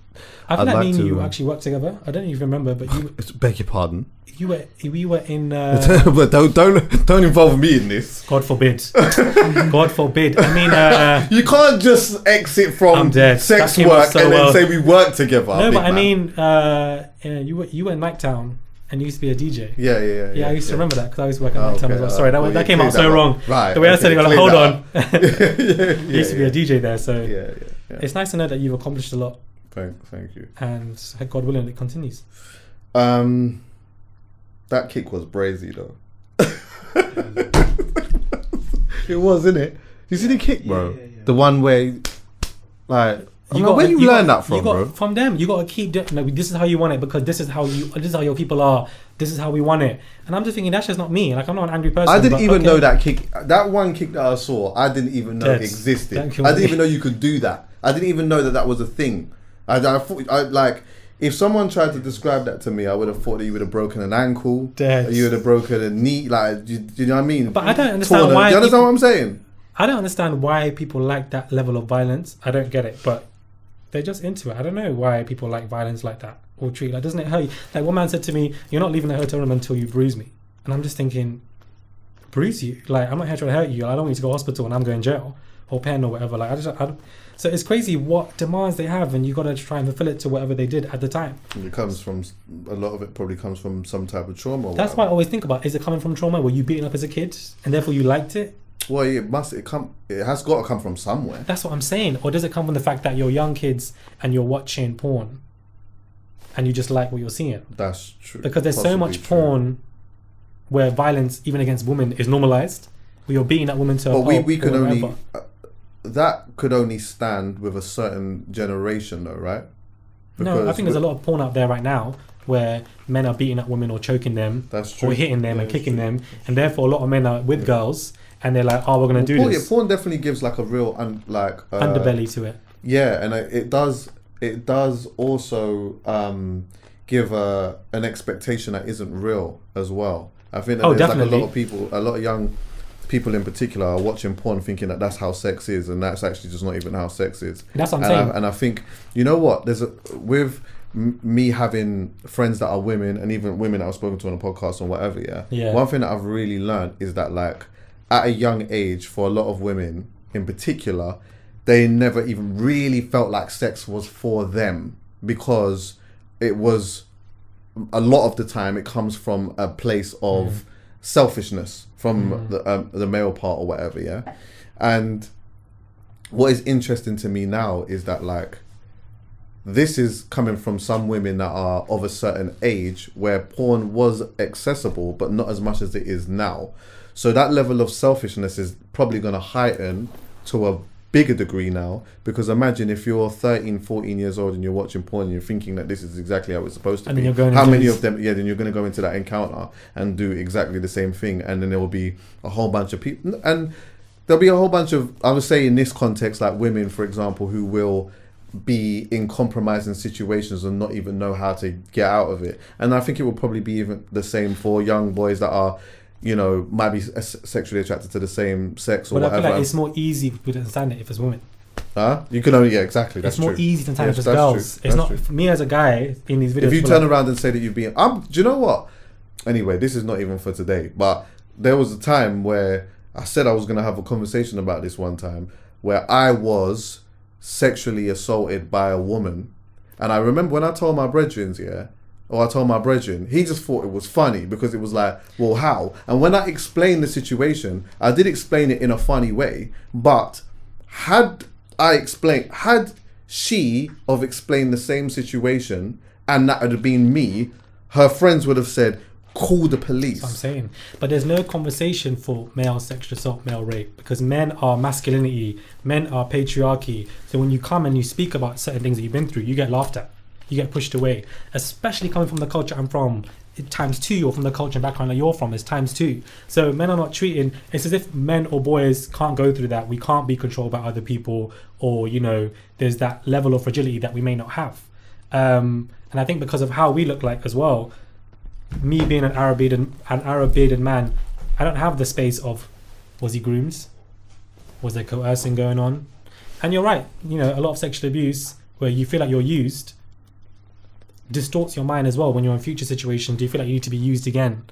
I feel like me and you actually worked together. I don't even remember, but you. Beg your pardon. We were in. But don't involve me in this. God forbid. God forbid. I mean, you can't just exit from sex That work so and well. then say we work together. No, but I mean, you were in Nighttown and you used to be a DJ. Yeah. I used to remember that because I used to work at Nighttown as well. Sorry, that came out so wrong. Right. The way I said it, like, hold on. You used to be a DJ DJ there, so yeah. It's nice to know that you've accomplished a lot. Thank you. And God willing, it continues. That kick was brazy though. It was, innit? You see the kick, bro? Yeah. The one where, like, where you learn that from, bro? From them. You got to keep this is how you want it, because this is how your people are. This is how we want it. And I'm just thinking, that's just not me. Like, I'm not an angry person. I didn't even know that kick. That one kick that I saw, I didn't even know it existed. I didn't even know you could do that. I didn't even know that was a thing. I thought, if someone tried to describe that to me, I would have thought that you would have broken an ankle. You would have broken a knee. Like, do you know what I mean? But I don't understand why. Do you understand what I'm saying? I don't understand why people like that level of violence. I don't get it. But they're just into it. I don't know why people like violence like that or treat. Like, doesn't it hurt you? Like, one man said to me, "You're not leaving the hotel room until you bruise me." And I'm just thinking, bruise you? Like, I'm not here trying to hurt you. I don't want you to go to hospital and I'm going to jail or pen or whatever. Like, so it's crazy what demands they have, and you got to try and fulfill it to whatever they did at the time. It comes from, a lot of it probably comes from some type of trauma. That's why I always think about, is it coming from trauma? Were you beaten up as a kid and therefore you liked it? Well, it has got to come from somewhere. That's what I'm saying. Or does it come from the fact that you're young kids and you're watching porn and you just like what you're seeing? That's true. Because there's so much porn where violence, even against women, is normalized. Where you're beating that woman to a pulp. But we could only... that could only stand with a certain generation, though, right? Because no, I think there's a lot of porn out there right now where men are beating up women or choking them, or hitting them and kicking them, and therefore a lot of men are with girls and they're like, "Oh, we're going to do this." Yeah, porn definitely gives like a real underbelly to it. Yeah, and it does. It does also give an expectation that isn't real as well. I think that there's definitely. like a lot of young people in particular are watching porn thinking that that's how sex is, and that's actually just not even how sex is. That's what I'm saying. And I think, you know what, with me having friends that are women, and even women that I've spoken to on a podcast or whatever, one thing that I've really learned is that, like, at a young age, for a lot of women in particular, they never even really felt like sex was for them, because it was, a lot of the time, it comes from a place of selfishness from the male part or whatever, and what is interesting to me now is that, like, this is coming from some women that are of a certain age where porn was accessible but not as much as it is now, so that level of selfishness is probably going to heighten to a bigger degree now, because imagine if you're 13, 14 years old and you're watching porn and you're thinking that this is exactly how it's supposed to and be. How many of them, then you're going to go into that encounter and do exactly the same thing, and then there will be a whole bunch of people, and there'll be a whole bunch of, I would say in this context, like women, for example, who will be in compromising situations and not even know how to get out of it. And I think it will probably be even the same for young boys that are, you know, might be sexually attracted to the same sex or whatever. I feel like it's more easy to understand it if it's women. You can only, exactly. That's true. It's more easy to understand if it's girls. It's not for me as a guy in these videos. If you turn around and say that you've been, do you know what? Anyway, this is not even for today, but there was a time where I said I was going to have a conversation about this one time where I was sexually assaulted by a woman, and I remember when I told my brethren, he just thought it was funny because it was like, well, how? And when I explained the situation, I did explain it in a funny way, but had she have explained the same situation and that had been me, her friends would have said, call the police. That's what I'm saying. But there's no conversation for male sexual assault, male rape, because men are masculinity, men are patriarchy. So when you come and you speak about certain things that you've been through, you get laughed at, you get pushed away, especially coming from the culture I'm from. Times two, or from the culture and background that you're from is times two. So men are not treating, it's as if men or boys can't go through that. We can't be controlled by other people, or there's that level of fragility that we may not have. And I think because of how we look like as well, me being an Arab-bearded man, I don't have the space of, was he groomed? Was there coercing going on? And you're right, a lot of sexual abuse where you feel like you're used distorts your mind as well. When you're in future situations, do you feel like you need to be used again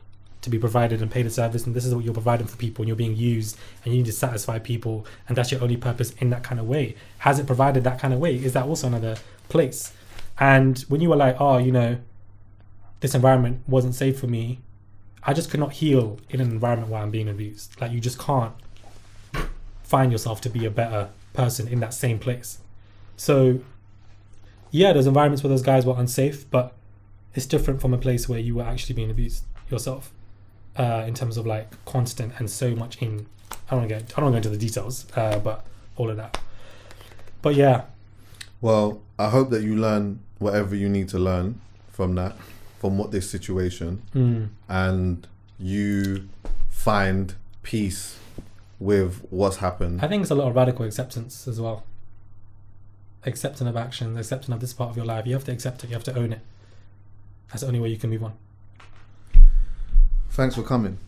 to be provided and paid a service, and this is what you're providing for people, and you're being used and you need to satisfy people, and that's your only purpose in that kind of way? Has it provided that kind of way? Is that also another place? And when you were like, this environment wasn't safe for me, I just could not heal in an environment where I'm being abused. Like, you just can't find yourself to be a better person in that same place. So yeah, there's environments where those guys were unsafe, but it's different from a place where you were actually being abused yourself, in terms of like constant and so much in. I don't want to go into the details, but all of that. But yeah. Well, I hope that you learn whatever you need to learn from that, from this situation, and you find peace with what's happened. I think it's a lot of radical acceptance as well. Accepting of action, accepting of this part of your life. You have to accept it, you have to own it. That's the only way you can move on. Thanks for coming.